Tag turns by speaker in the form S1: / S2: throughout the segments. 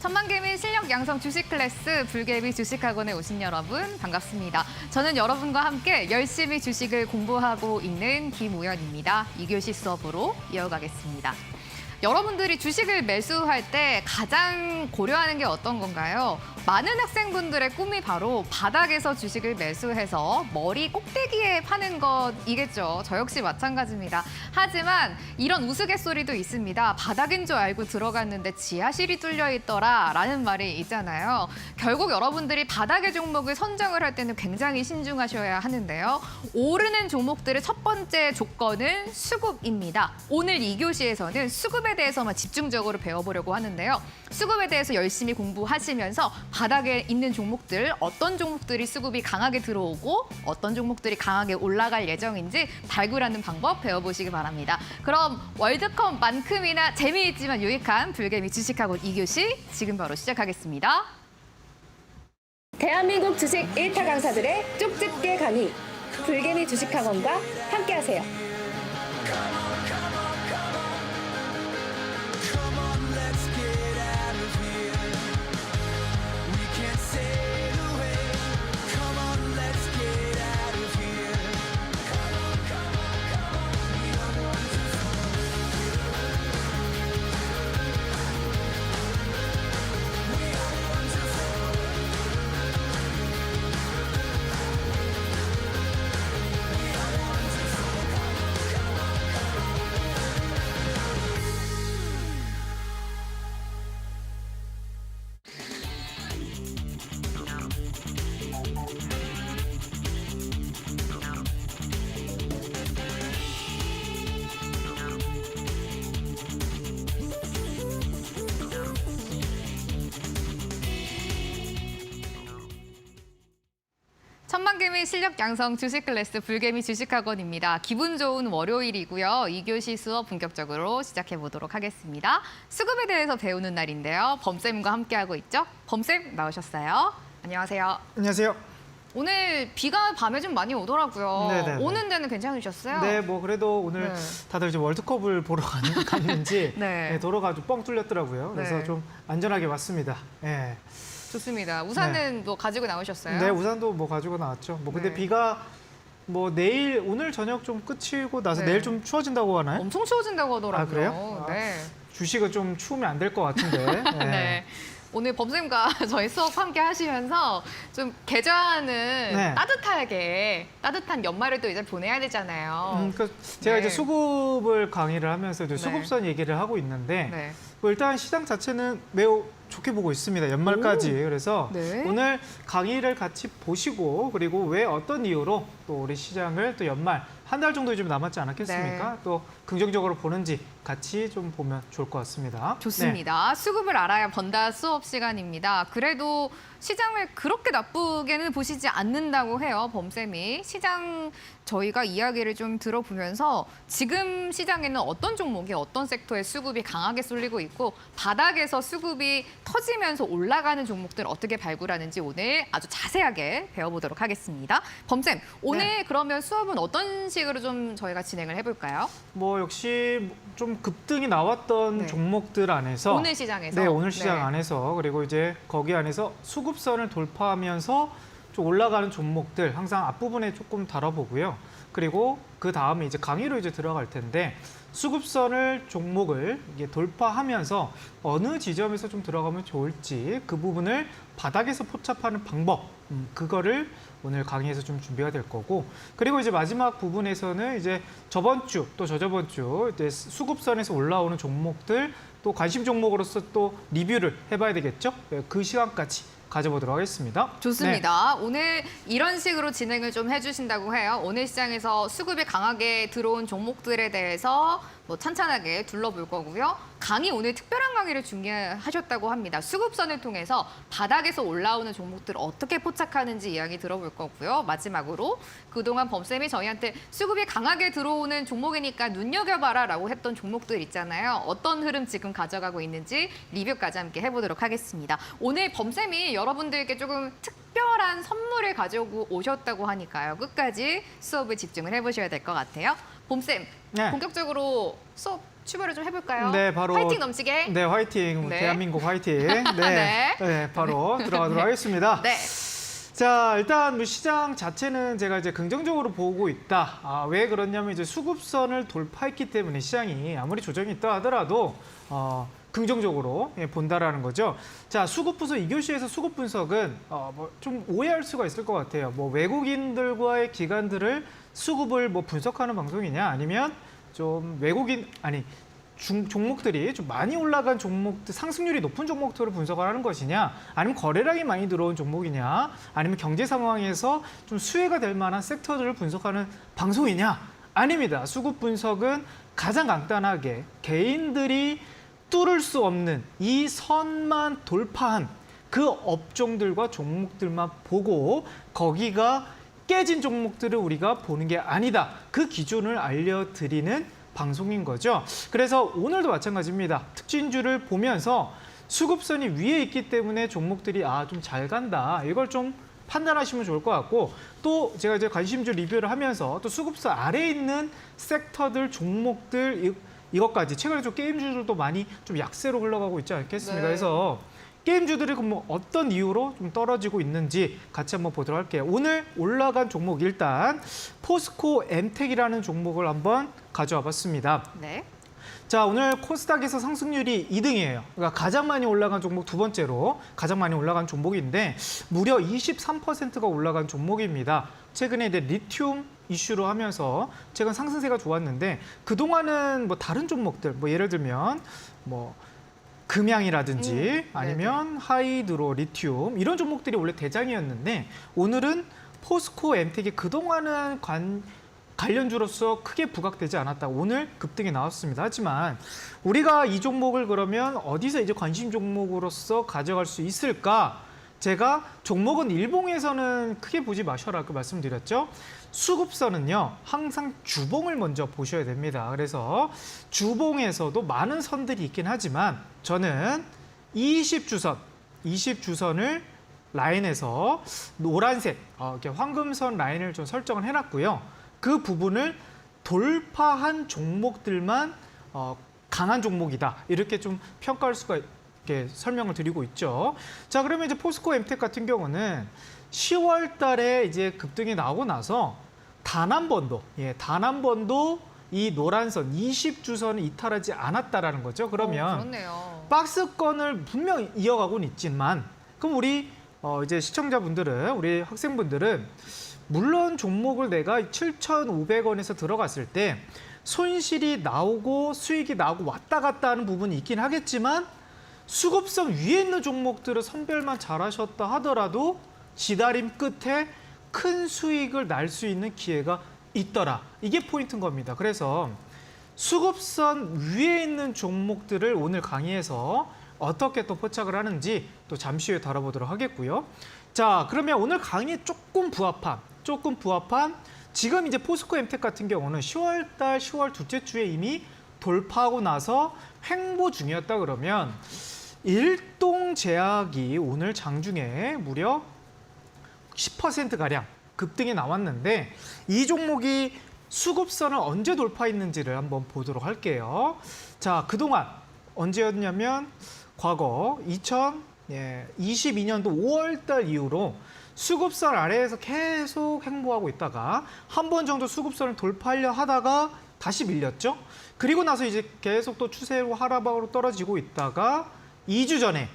S1: 천만개미 실력 양성 주식 클래스 불개미 주식학원에 오신 여러분 반갑습니다. 저는 여러분과 함께 열심히 주식을 공부하고 있는 김우연입니다. 2교시 수업으로 이어가겠습니다. 여러분들이 주식을 매수할 때 가장 고려하는 게 어떤 건가요? 많은 학생분들의 꿈이 바로 바닥에서 주식을 매수해서 머리 꼭대기에 파는 것이겠죠. 저 역시 마찬가지입니다. 하지만 이런 우스갯소리도 있습니다. 바닥인 줄 알고 들어갔는데 지하실이 뚫려 있더라 라는 말이 있잖아요. 결국 여러분들이 바닥의 종목을 선정을 할 때는 굉장히 신중하셔야 하는데요. 오르는 종목들의 첫 번째 조건은 수급입니다. 오늘 2교시에서는 수급에 대해서만 집중적으로 배워보려고 하는데요. 수급에 대해서 열심히 공부하시면서 바닥에 있는 종목들, 어떤 종목들이 수급이 강하게 들어오고 어떤 종목들이 강하게 올라갈 예정인지 발굴하는 방법 배워보시기 바랍니다. 그럼 월드컵만큼이나 재미있지만 유익한 불개미 주식학원 2교시 지금 바로 시작하겠습니다.
S2: 대한민국 주식 1타 강사들의 쪽집게 강의, 불개미 주식학원과 함께하세요.
S1: 천만개미 실력 양성 주식 클래스 불개미 주식학원입니다. 기분 좋은 월요일이고요. 2교시 수업 본격적으로 시작해 보도록 하겠습니다. 수급에 대해서 배우는 날인데요. 범쌤과 함께하고 있죠. 범쌤 나오셨어요. 안녕하세요.
S3: 안녕하세요.
S1: 오늘 비가 밤에 좀 많이 오더라고요.
S3: 네네.
S1: 오는 데는 괜찮으셨어요?
S3: 네, 뭐 그래도 오늘 다들 이제 월드컵을 보러 갔는지
S1: 네.
S3: 네, 도로가 좀 뻥 뚫렸더라고요. 그래서
S1: 네.
S3: 좀 안전하게 왔습니다. 네.
S1: 좋습니다. 우산은 뭐 가지고 나오셨어요?
S3: 네, 우산도 뭐 가지고 나왔죠. 뭐 근데
S1: 네.
S3: 비가 뭐 내일 오늘 저녁 좀 끝이고 나서
S1: 네.
S3: 내일 좀 추워진다고 하나요?
S1: 엄청 추워진다고 하더라고요.
S3: 아, 그래요?
S1: 네.
S3: 주식은 좀 추우면 안 될 것 같은데. 네.
S1: 네. 오늘 범쌤과 저희 수업 함께 하시면서 좀 계좌는
S3: 네.
S1: 따뜻하게 따뜻한 연말을 또 이제 보내야 되잖아요.
S3: 그러니까 제가
S1: 네.
S3: 이제 수급을 강의를 하면서 이제
S1: 네.
S3: 수급선 얘기를 하고 있는데
S1: 네.
S3: 뭐 일단 시장 자체는 매우 좋게 보고 있습니다. 연말까지. 그래서
S1: 네.
S3: 오늘 강의를 같이 보시고 그리고 왜 어떤 이유로 또 우리 시장을 또 연말 한 달 정도 좀 남았지 않았겠습니까?
S1: 네.
S3: 또 긍정적으로 보는지 같이 좀 보면 좋을 것 같습니다.
S1: 좋습니다. 수급을 알아야 번다 수업 시간입니다. 그래도 시장을 그렇게 나쁘게는 보시지 않는다고 해요, 범쌤이. 시장 저희가 이야기를 좀 들어보면서 지금 시장에는 어떤 종목이 어떤 섹터에 수급이 강하게 쏠리고 있고 바닥에서 수급이 터지면서 올라가는 종목들 어떻게 발굴하는지 오늘 아주 자세하게 배워보도록 하겠습니다. 범쌤, 오늘
S3: 네.
S1: 그러면 수업은 어떤 식으로 좀 저희가 진행을 해볼까요?
S3: 뭐 역시 좀 급등이 나왔던
S1: 네.
S3: 종목들 안에서
S1: 오늘 시장에서?
S3: 네, 오늘 시장
S1: 네.
S3: 안에서 그리고 이제 거기 안에서 수급선을 돌파하면서 좀 올라가는 종목들 항상 앞부분에 조금 다뤄보고요. 그리고 그 다음에 이제 강의로 이제 들어갈 텐데 수급선을 종목을 이게 돌파하면서 어느 지점에서 좀 들어가면 좋을지 그 부분을 바닥에서 포착하는 방법 그거를 오늘 강의에서 좀 준비가 될 거고 그리고 이제 마지막 부분에서는 이제 저번 주 또 저저번 주 이제 수급선에서 올라오는 종목들 또 관심 종목으로서 또 리뷰를 해봐야 되겠죠? 네, 그 시간까지 가져보도록 하겠습니다.
S1: 좋습니다. 오늘 이런 식으로 진행을 좀 해주신다고 해요. 오늘 시장에서 수급이 강하게 들어온 종목들에 대해서 뭐 찬찬하게 둘러볼 거고요. 강의 오늘 특별한 강의를 준비하셨다고 합니다. 수급선을 통해서 바닥에서 올라오는 종목들을 어떻게 포착하는지 이야기 들어볼 거고요. 마지막으로 그동안 범쌤이 저희한테 수급이 강하게 들어오는 종목이니까 눈여겨봐라라고 했던 종목들 있잖아요. 어떤 흐름 지금 가져가고 있는지 리뷰까지 함께 해보도록 하겠습니다. 오늘 범쌤이 여러분들께 조금 특별한 선물을 가지고 오셨다고 하니까요. 끝까지 수업을 집중을 해보셔야 될 것 같아요. 봄쌤,
S3: 네.
S1: 본격적으로 수업 출발을 좀 해볼까요?
S3: 네, 바로
S1: 파이팅 넘치게.
S3: 네, 화이팅.
S1: 네.
S3: 대한민국 화이팅. 네.
S1: 네.
S3: 네, 바로 들어가도록
S1: 네.
S3: 하겠습니다.
S1: 네.
S3: 자, 일단 뭐 시장 자체는 제가 이제 긍정적으로 보고 있다. 왜 그러냐면 이제 수급선을 돌파했기 때문에 시장이 아무리 조정이 있다 하더라도 긍정적으로 본다라는 거죠. 자, 수급 분석 2교시에서 수급 분석은 뭐 좀 오해할 수가 있을 것 같아요. 뭐 외국인들과의 기관들을 수급을 뭐 분석하는 방송이냐, 아니면 좀 종목들이 좀 많이 올라간 종목들, 상승률이 높은 종목들을 분석을 하는 것이냐, 아니면 거래량이 많이 들어온 종목이냐, 아니면 경제 상황에서 좀 수혜가 될 만한 섹터들을 분석하는 방송이냐? 아닙니다. 수급 분석은 가장 간단하게 개인들이 뚫을 수 없는 이 선만 돌파한 그 업종들과 종목들만 보고 거기가 깨진 종목들을 우리가 보는 게 아니다. 그 기준을 알려드리는 방송인 거죠. 그래서 오늘도 마찬가지입니다. 특징주를 보면서 수급선이 위에 있기 때문에 종목들이 좀 잘 간다. 이걸 좀 판단하시면 좋을 것 같고, 또 제가 이제 관심주 리뷰를 하면서 또 수급선 아래에 있는 섹터들, 종목들 이것까지 최근에 좀 게임주들도 많이 좀 약세로 흘러가고 있지 않겠습니까?
S1: 네.
S3: 그래서 게임주들이 그럼 어떤 이유로 좀 떨어지고 있는지 같이 한번 보도록 할게요. 오늘 올라간 종목 일단 포스코 엠텍이라는 종목을 한번 가져와 봤습니다.
S1: 네.
S3: 자, 오늘 코스닥에서 상승률이 2등이에요. 그러니까 가장 많이 올라간 종목 두 번째로 가장 많이 올라간 종목인데 무려 23%가 올라간 종목입니다. 최근에 이제 리튬 이슈로 하면서 최근 상승세가 좋았는데 그동안은 뭐 다른 종목들, 뭐 예를 들면 뭐 금양이라든지 아니면 하이드로, 리튬 이런 종목들이 원래 대장이었는데 오늘은 포스코 엠텍이 그동안은 관련주로서 크게 부각되지 않았다. 오늘 급등이 나왔습니다. 하지만 우리가 이 종목을 그러면 어디서 이제 관심 종목으로서 가져갈 수 있을까? 제가 종목은 일봉에서는 크게 보지 마셔라 그 말씀드렸죠. 수급선은요 항상 주봉을 먼저 보셔야 됩니다. 그래서 주봉에서도 많은 선들이 있긴 하지만 저는 20주선을 라인에서 노란색 이렇게 황금선 라인을 좀 설정을 해놨고요. 그 부분을 돌파한 종목들만 강한 종목이다 이렇게 좀 평가할 수가 이렇게 설명을 드리고 있죠. 자, 그러면 이제 포스코 엠텍 같은 경우는 10월 달에 이제 급등이 나오고 나서 단 한 번도 이 노란선 20주선을 이탈하지 않았다라는 거죠. 그러면
S1: 그렇네요.
S3: 박스권을 분명 이어가고는 있지만 그럼 우리 이제 시청자분들은, 우리 학생분들은 물론 종목을 내가 7,500원에서 들어갔을 때 손실이 나오고 수익이 나오고 왔다 갔다 하는 부분이 있긴 하겠지만 수급선 위에 있는 종목들을 선별만 잘하셨다 하더라도 지다림 끝에 큰 수익을 날 수 있는 기회가 있더라. 이게 포인트인 겁니다. 그래서 수급선 위에 있는 종목들을 오늘 강의에서 어떻게 또 포착을 하는지 또 잠시 후에 다뤄보도록 하겠고요. 자, 그러면 오늘 강의에 조금 부합한 지금 이제 포스코 엠텍 같은 경우는 10월 둘째 주에 이미 돌파하고 나서 횡보 중이었다 그러면 일동제약이 오늘 장중에 무려 10%가량 급등이 나왔는데 이 종목이 수급선을 언제 돌파했는지를 한번 보도록 할게요. 자, 그동안 언제였냐면 과거 2022년도 5월 달 이후로 수급선 아래에서 계속 횡보하고 있다가 한 번 정도 수급선을 돌파하려 하다가 다시 밀렸죠. 그리고 나서 이제 계속 또 추세로 하락으로 떨어지고 있다가 2주 전에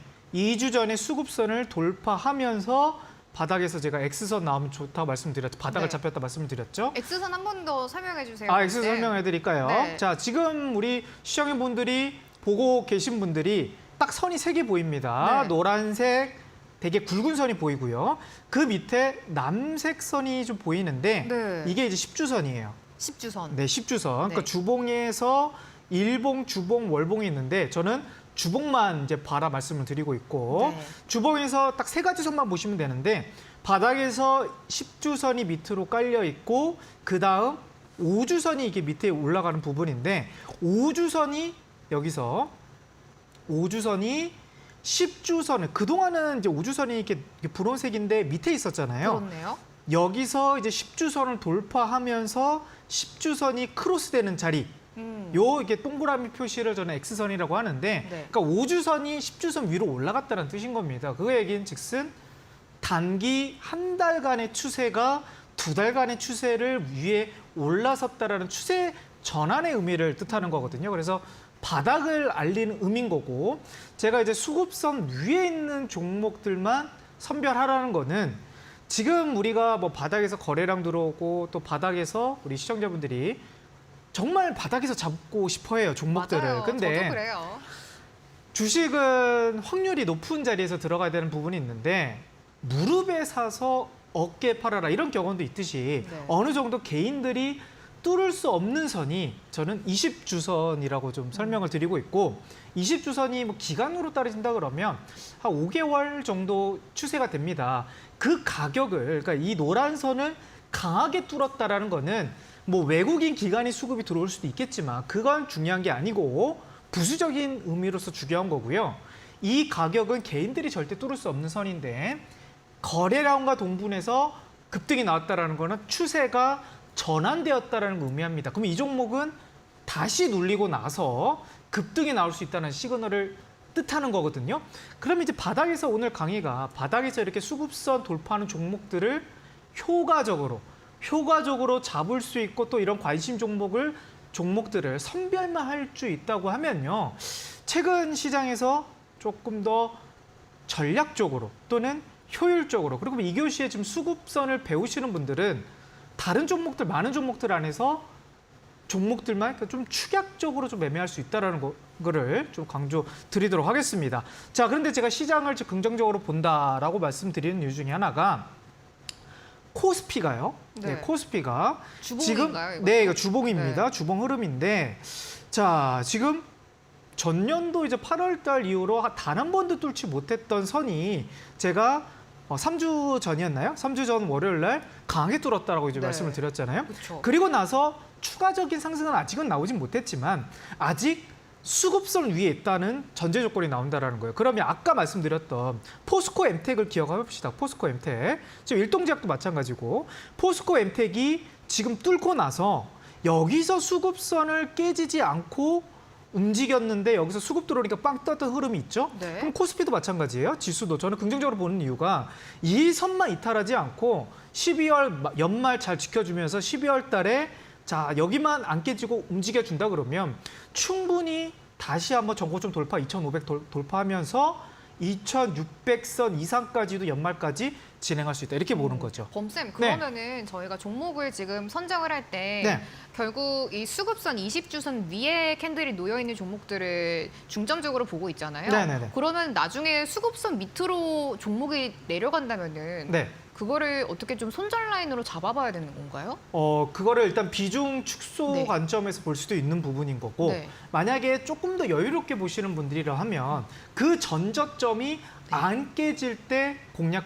S3: 수급선을 돌파하면서 바닥에서 제가 X선 나오면 좋다고 말씀드렸죠. 바닥을
S1: 네.
S3: 잡혔다 말씀드렸죠.
S1: X선 한 번 더 설명해 주세요.
S3: X선 설명해 드릴까요?
S1: 네.
S3: 자, 지금 우리 시청자분들이 보고 계신 분들이 딱 선이 3개 보입니다.
S1: 네.
S3: 노란색 되게 굵은 선이 보이고요. 그 밑에 남색 선이 좀 보이는데
S1: 네.
S3: 이게 이제 10주선이에요.
S1: 10주선.
S3: 네, 10주선.
S1: 네.
S3: 그러니까 주봉에서 일봉, 주봉, 월봉이 있는데 저는 주봉만 이제 말씀을 드리고 있고
S1: 네.
S3: 주봉에서 딱 3가지 선만 보시면 되는데 바닥에서 10주선이 밑으로 깔려 있고 그 다음 5주선이 이게 밑에 올라가는 부분인데 5주선이 10주선을 그동안은 이제 5주선이 이렇게 분홍색인데 밑에 있었잖아요.
S1: 그렇네요.
S3: 여기서 이제 10주선을 돌파하면서 10주선이 크로스되는 자리 요 이게 동그라미 표시를 저는 X선이라고 하는데,
S1: 네.
S3: 그러니까 5주선이 10주선 위로 올라갔다는 뜻인 겁니다. 그 얘기는 단기 한 달간의 추세가 두 달간의 추세를 위에 올라섰다라는 추세 전환의 의미를 뜻하는 거거든요. 그래서 바닥을 알리는 의미인 거고, 제가 이제 수급선 위에 있는 종목들만 선별하라는 거는, 지금 우리가 뭐 바닥에서 거래량 들어오고 또 바닥에서 우리 시청자분들이 정말 바닥에서 잡고 싶어해요, 종목들을.
S1: 맞아요.
S3: 근데
S1: 저도 그래요.
S3: 주식은 확률이 높은 자리에서 들어가야 되는 부분이 있는데, 무릎에 사서 어깨에 팔아라 이런 경험도 있듯이
S1: 네.
S3: 어느 정도 개인들이 뚫을 수 없는 선이 저는 20주선이라고 좀 설명을 드리고 있고, 20주선이 뭐 기간으로 따라진다 그러면 한 5개월 정도 추세가 됩니다. 그 가격을, 그러니까 이 노란 선을 강하게 뚫었다라는 거는 뭐 외국인 기관이 수급이 들어올 수도 있겠지만 그건 중요한 게 아니고 부수적인 의미로서 중요한 거고요. 이 가격은 개인들이 절대 뚫을 수 없는 선인데, 거래량과 동분해서 급등이 나왔다라는 거는 추세가 전환되었다라는 걸 의미합니다. 그럼 이 종목은 다시 눌리고 나서 급등이 나올 수 있다는 시그널을 뜻하는 거거든요. 그럼 이제 바닥에서 오늘 강의가 바닥에서 이렇게 수급선 돌파하는 종목들을 효과적으로 잡을 수 있고 또 이런 관심 종목들을 선별만 할 수 있다고 하면요, 최근 시장에서 조금 더 전략적으로 또는 효율적으로, 그리고 이 교시에 지금 수급선을 배우시는 분들은 다른 종목들, 많은 종목들 안에서 종목들만 좀 축약적으로 좀 매매할 수 있다는 거를 좀 강조 드리도록 하겠습니다. 자, 그런데 제가 시장을 긍정적으로 본다라고 말씀드리는 이유 중에 하나가 코스피가요.
S1: 네.
S3: 코스피가
S1: 주봉인가요, 이것도?
S3: 네, 이거 주봉입니다.
S1: 네.
S3: 주봉 흐름인데, 자, 지금 전년도 이제 8월 달 이후로 단 한 번도 뚫지 못했던 선이 제가 3주 전이었나요? 3주 전 월요일 날 강하게 뚫었다라고 이제
S1: 네.
S3: 말씀을 드렸잖아요.
S1: 그쵸.
S3: 그리고 나서 추가적인 상승은 아직은 나오진 못했지만 아직 수급선 위에 있다는 전제 조건이 나온다라는 거예요. 그러면 아까 말씀드렸던 포스코 엠텍을 기억해 봅시다. 포스코 엠텍. 지금 일동제약도 마찬가지고, 포스코 엠텍이 지금 뚫고 나서 여기서 수급선을 깨지지 않고 움직였는데 여기서 수급 들어오니까 빵 떴던 흐름이 있죠.
S1: 네.
S3: 그럼 코스피도 마찬가지예요. 지수도 저는 긍정적으로 보는 이유가 이 선만 이탈하지 않고 12월 연말 잘 지켜주면서 12월 달에 자, 여기만 안 깨지고 움직여준다 그러면 충분히 다시 한번 전고점 돌파 2,500 돌파하면서 2,600선 이상까지도 연말까지 진행할 수 있다. 이렇게 보는 거죠.
S1: 범쌤, 그러면은 저희가 종목을 지금 선정을 할 때
S3: 네.
S1: 결국 이 수급선 20주선 위에 캔들이 놓여 있는 종목들을 중점적으로 보고 있잖아요.
S3: 네네네.
S1: 그러면 나중에 수급선 밑으로 종목이 내려간다면은
S3: 네.
S1: 그거를 어떻게 좀 손절 라인으로 잡아봐야 되는 건가요?
S3: 그거를 일단 비중 축소
S1: 네.
S3: 관점에서 볼 수도 있는 부분인 거고,
S1: 네.
S3: 만약에 조금 더 여유롭게 보시는 분들이라 하면 그 전저점이 안 깨질 때 그러니까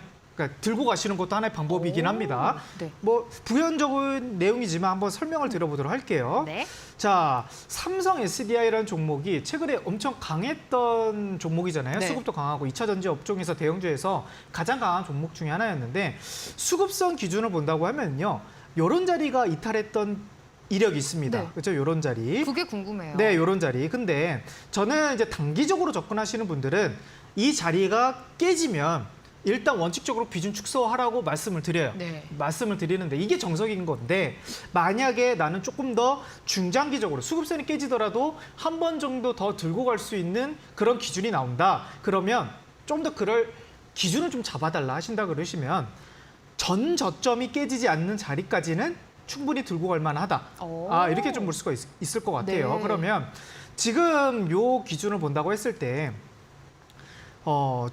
S3: 들고 가시는 것도 하나의 방법이긴
S1: 오.
S3: 합니다.
S1: 네.
S3: 뭐 부연적인 내용이지만 한번 설명을 드려보도록 할게요.
S1: 네.
S3: 자, 삼성 SDI라는 종목이 최근에 엄청 강했던 종목이잖아요.
S1: 네.
S3: 수급도 강하고 2차 전지 업종에서 대형주에서 가장 강한 종목 중에 하나였는데, 수급선 기준을 본다고 하면요, 이런 자리가 이탈했던 이력이 있습니다.
S1: 네.
S3: 그렇죠? 이런 자리.
S1: 그게 궁금해요.
S3: 네, 이런 자리. 근데 저는 이제 단기적으로 접근하시는 분들은 이 자리가 깨지면 일단 원칙적으로 비중 축소하라고 말씀을 드려요.
S1: 네.
S3: 말씀을 드리는데 이게 정석인 건데, 만약에 나는 조금 더 중장기적으로 수급선이 깨지더라도 한 번 정도 더 들고 갈 수 있는 그런 기준이 나온다. 그러면 좀 더 그럴 기준을 좀 잡아달라 하신다 그러시면 전 저점이 깨지지 않는 자리까지는 충분히 들고 갈 만하다.
S1: 오.
S3: 이렇게 좀 볼 수가 있을 것 같아요.
S1: 네.
S3: 그러면 지금 요 기준을 본다고 했을 때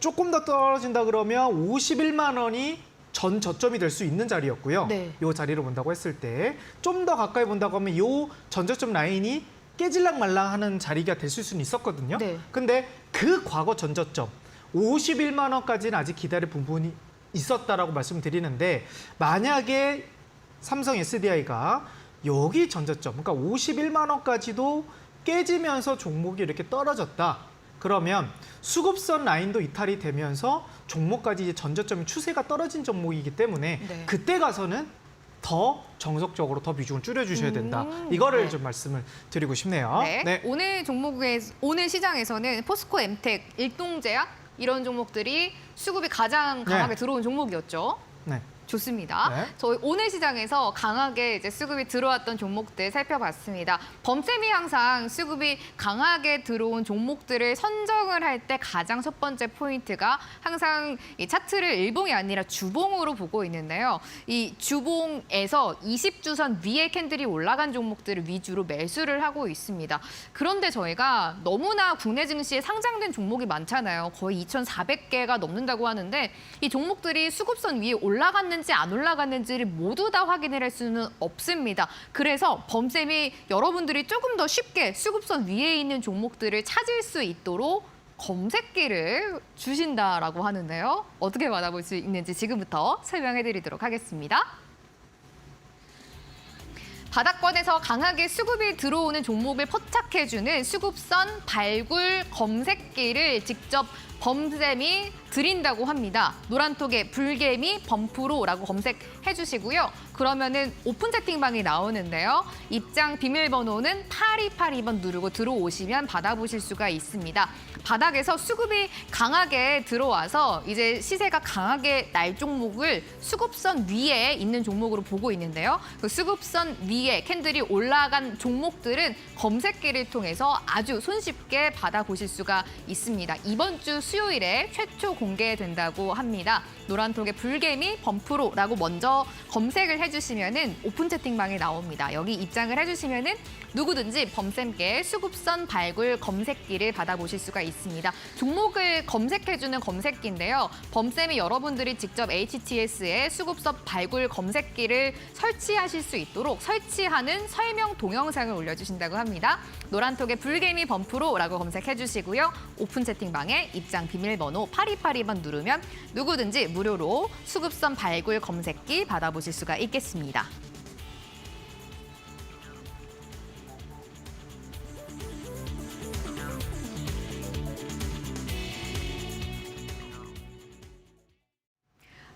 S3: 조금 더 떨어진다 그러면 51만 원이 전 저점이 될 수 있는 자리였고요.
S1: 네.
S3: 요 자리를 본다고 했을 때 좀 더 가까이 본다고 하면 요 전 저점 라인이 깨질랑 말랑 하는 자리가 됐을 수는 있었거든요.
S1: 네.
S3: 근데 그 과거 전 저점 51만 원까지는 아직 기다릴 부분이 있었다라고 말씀드리는데, 만약에 삼성 SDI가 여기 전 저점, 그러니까 51만 원까지도 깨지면서 종목이 이렇게 떨어졌다. 그러면 수급선 라인도 이탈이 되면서 종목까지 이제 전저점이 추세가 떨어진 종목이기 때문에
S1: 네.
S3: 그때 가서는 더 정석적으로 더 비중을 줄여주셔야 된다. 이거를
S1: 네.
S3: 좀 말씀을 드리고 싶네요.
S1: 네. 오늘 시장에서는 포스코 엠텍, 일동제약 이런 종목들이 수급이 가장 강하게
S3: 네.
S1: 들어온 종목이었죠.
S3: 네.
S1: 좋습니다.
S3: 네.
S1: 저희 오늘 시장에서 강하게 이제 수급이 들어왔던 종목들 살펴봤습니다. 범쌤이 항상 수급이 강하게 들어온 종목들을 선정을 할 때 가장 첫 번째 포인트가 항상 이 차트를 일봉이 아니라 주봉으로 보고 있는데요. 이 주봉에서 20주선 위에 캔들이 올라간 종목들을 위주로 매수를 하고 있습니다. 그런데 저희가 너무나 국내 증시에 상장된 종목이 많잖아요. 거의 2,400개가 넘는다고 하는데 이 종목들이 수급선 위에 올라갔는지 안 올라갔는지를 모두 다 확인을 할 수는 없습니다. 그래서 범쌤이 여러분들이 조금 더 쉽게 수급선 위에 있는 종목들을 찾을 수 있도록 검색기를 주신다라고 하는데요. 어떻게 받아볼 수 있는지 지금부터 설명해 드리도록 하겠습니다. 바닥권에서 강하게 수급이 들어오는 종목을 포착해주는 수급선 발굴 검색기를 직접 범쌤이 드린다고 합니다. 노란톡에 불개미 범프로라고 검색해 주시고요. 그러면은 오픈 채팅방이 나오는데요. 입장 비밀번호는 8282번 누르고 들어오시면 받아보실 수가 있습니다. 바닥에서 수급이 강하게 들어와서 이제 시세가 강하게 날 종목을 수급선 위에 있는 종목으로 보고 있는데요. 그 수급선 위에 캔들이 올라간 종목들은 검색기를 통해서 아주 손쉽게 받아보실 수가 있습니다. 이번 주 수요일에 최초 공개된다고 합니다. 노란톡에 불개미 범프로라고 먼저 검색을 해주시면은 오픈 채팅방에 나옵니다. 여기 입장을 해주시면은 누구든지 범쌤께 수급선 발굴 검색기를 받아보실 수가 있습니다. 종목을 검색해주는 검색기인데요. 범쌤이 여러분들이 직접 HTS에 수급선 발굴 검색기를 설치하실 수 있도록 설치하는 설명 동영상을 올려주신다고 합니다. 노란톡에 불개미 범프로라고 검색해주시고요. 오픈 채팅방에 입장 비밀번호 8282번 누르면 누구든지 무료로 수급선 발굴 검색기 받아보실 수가 있겠습니다.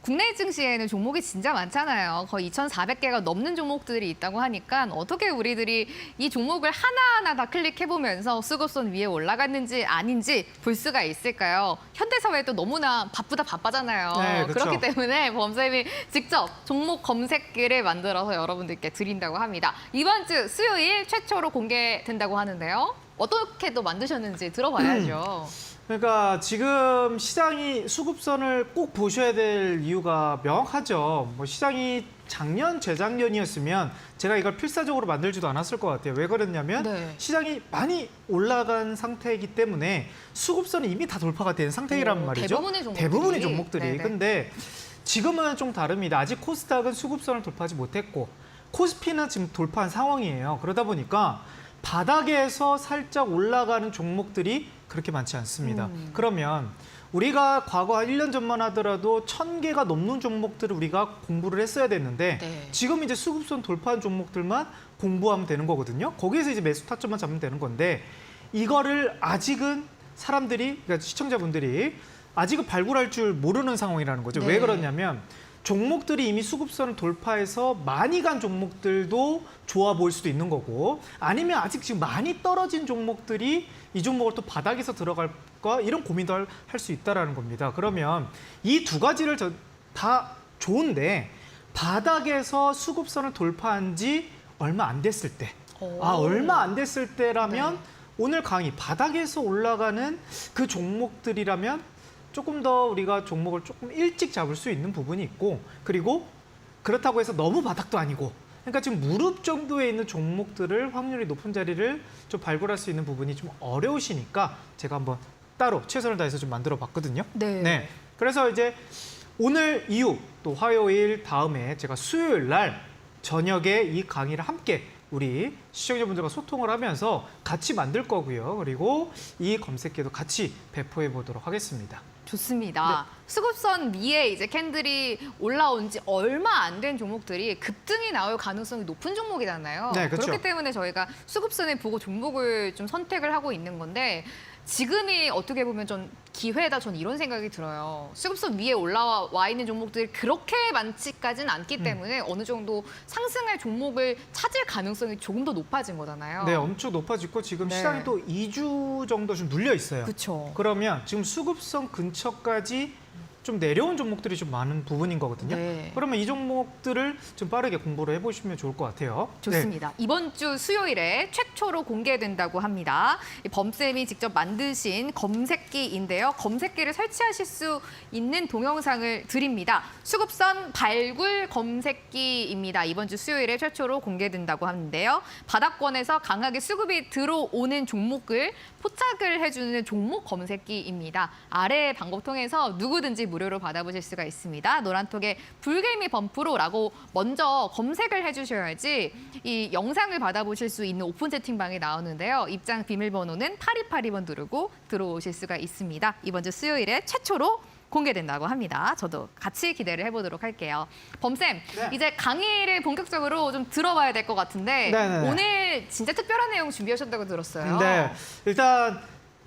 S1: 국내 증시에는 종목이 진짜 많잖아요. 거의 2,400개가 넘는 종목들이 있다고 하니까 어떻게 우리들이 이 종목을 하나하나 다 클릭해보면서 수급선 위에 올라갔는지 아닌지 볼 수가 있을까요? 현대사회도 너무나 바쁘잖아요.
S3: 네, 그렇죠.
S1: 그렇기 때문에 범쌤이 직접 종목 검색기를 만들어서 여러분들께 드린다고 합니다. 이번 주 수요일 최초로 공개된다고 하는데요. 어떻게 또 만드셨는지 들어봐야죠.
S3: 그러니까 지금 시장이 수급선을 꼭 보셔야 될 이유가 명확하죠. 뭐 시장이 작년, 재작년이었으면 제가 이걸 필사적으로 만들지도 않았을 것 같아요. 왜 그랬냐면
S1: 네.
S3: 시장이 많이 올라간 상태이기 때문에 수급선이 이미 다 돌파가 된 상태이란 말이죠.
S1: 대부분의
S3: 종목들이.
S1: 네네.
S3: 근데 지금은 좀 다릅니다. 아직 코스닥은 수급선을 돌파하지 못했고 코스피는 지금 돌파한 상황이에요. 그러다 보니까 바닥에서 살짝 올라가는 종목들이 그렇게 많지 않습니다. 그러면 우리가 과거 한 1년 전만 하더라도 1,000개가 넘는 종목들을 우리가 공부를 했어야 됐는데
S1: 네.
S3: 지금 이제 수급선 돌파한 종목들만 공부하면 되는 거거든요. 거기에서 이제 매수 타점만 잡으면 되는 건데 이거를 아직은 사람들이, 그러니까 시청자분들이 아직은 발굴할 줄 모르는 상황이라는 거죠.
S1: 네.
S3: 왜 그러냐면 종목들이 이미 수급선을 돌파해서 많이 간 종목들도 좋아 보일 수도 있는 거고 아니면 아직 지금 많이 떨어진 종목들이 이 종목을 또 바닥에서 들어갈까 이런 고민도 할 수 있다는 겁니다. 그러면 이 두 가지를 다 좋은데 바닥에서 수급선을 돌파한 지 얼마 안 됐을 때 얼마 안 됐을 때라면
S1: 네.
S3: 오늘 강의 바닥에서 올라가는 그 종목들이라면 조금 더 우리가 종목을 조금 일찍 잡을 수 있는 부분이 있고 그리고 그렇다고 해서 너무 바닥도 아니고 그러니까 지금 무릎 정도에 있는 종목들을 확률이 높은 자리를 좀 발굴할 수 있는 부분이 좀 어려우시니까 제가 한번 따로 최선을 다해서 좀 만들어 봤거든요.
S1: 네.
S3: 그래서 이제 오늘 이후 또 화요일 다음에 제가 수요일 날 저녁에 이 강의를 함께 우리 시청자분들과 소통을 하면서 같이 만들 거고요. 그리고 이 검색기도 같이 배포해 보도록 하겠습니다.
S1: 좋습니다. 수급선 위에 이제 캔들이 올라온 지 얼마 안 된 종목들이 급등이 나올 가능성이 높은 종목이잖아요.
S3: 네, 그렇죠.
S1: 그렇기 때문에 저희가 수급선을 보고 종목을 좀 선택을 하고 있는 건데 지금이 어떻게 보면 전 기회다, 전 이런 생각이 들어요. 수급선 위에 올라와 있는 종목들이 그렇게 많지까지는 않기 때문에 어느 정도 상승할 종목을 찾을 가능성이 조금 더 높아진 거잖아요.
S3: 네, 엄청 높아지고 지금
S1: 네.
S3: 시장이 또 2주 정도 좀 눌려 있어요.
S1: 그렇죠.
S3: 그러면 지금 수급선 근처까지 좀 내려온 종목들이 좀 많은 부분인 거거든요.
S1: 네.
S3: 그러면 이 종목들을 좀 빠르게 공부를 해보시면 좋을 것 같아요.
S1: 좋습니다. 이번 주 수요일에 최초로 공개된다고 합니다. 이 범쌤이 직접 만드신 검색기인데요. 검색기를 설치하실 수 있는 동영상을 드립니다. 수급선 발굴 검색기입니다. 이번 주 수요일에 최초로 공개된다고 하는데요. 바닥권에서 강하게 수급이 들어오는 종목을 포착을 해주는 종목 검색기입니다. 아래 방법 통해서 누구든지 무료로 받아보실 수가 있습니다. 노란톡에 불개미 범프로라고 먼저 검색을 해주셔야지 이 영상을 받아보실 수 있는 오픈 채팅방이 나오는데요. 입장 비밀번호는 8282번 누르고 들어오실 수가 있습니다. 이번 주 수요일에 최초로 공개된다고 합니다. 저도 같이 기대를 해보도록 할게요. 범쌤,
S3: 네.
S1: 이제 강의를 본격적으로 좀 들어봐야 될 것 같은데
S3: 네네네.
S1: 오늘 진짜 특별한 내용 준비하셨다고 들었어요.
S3: 네, 일단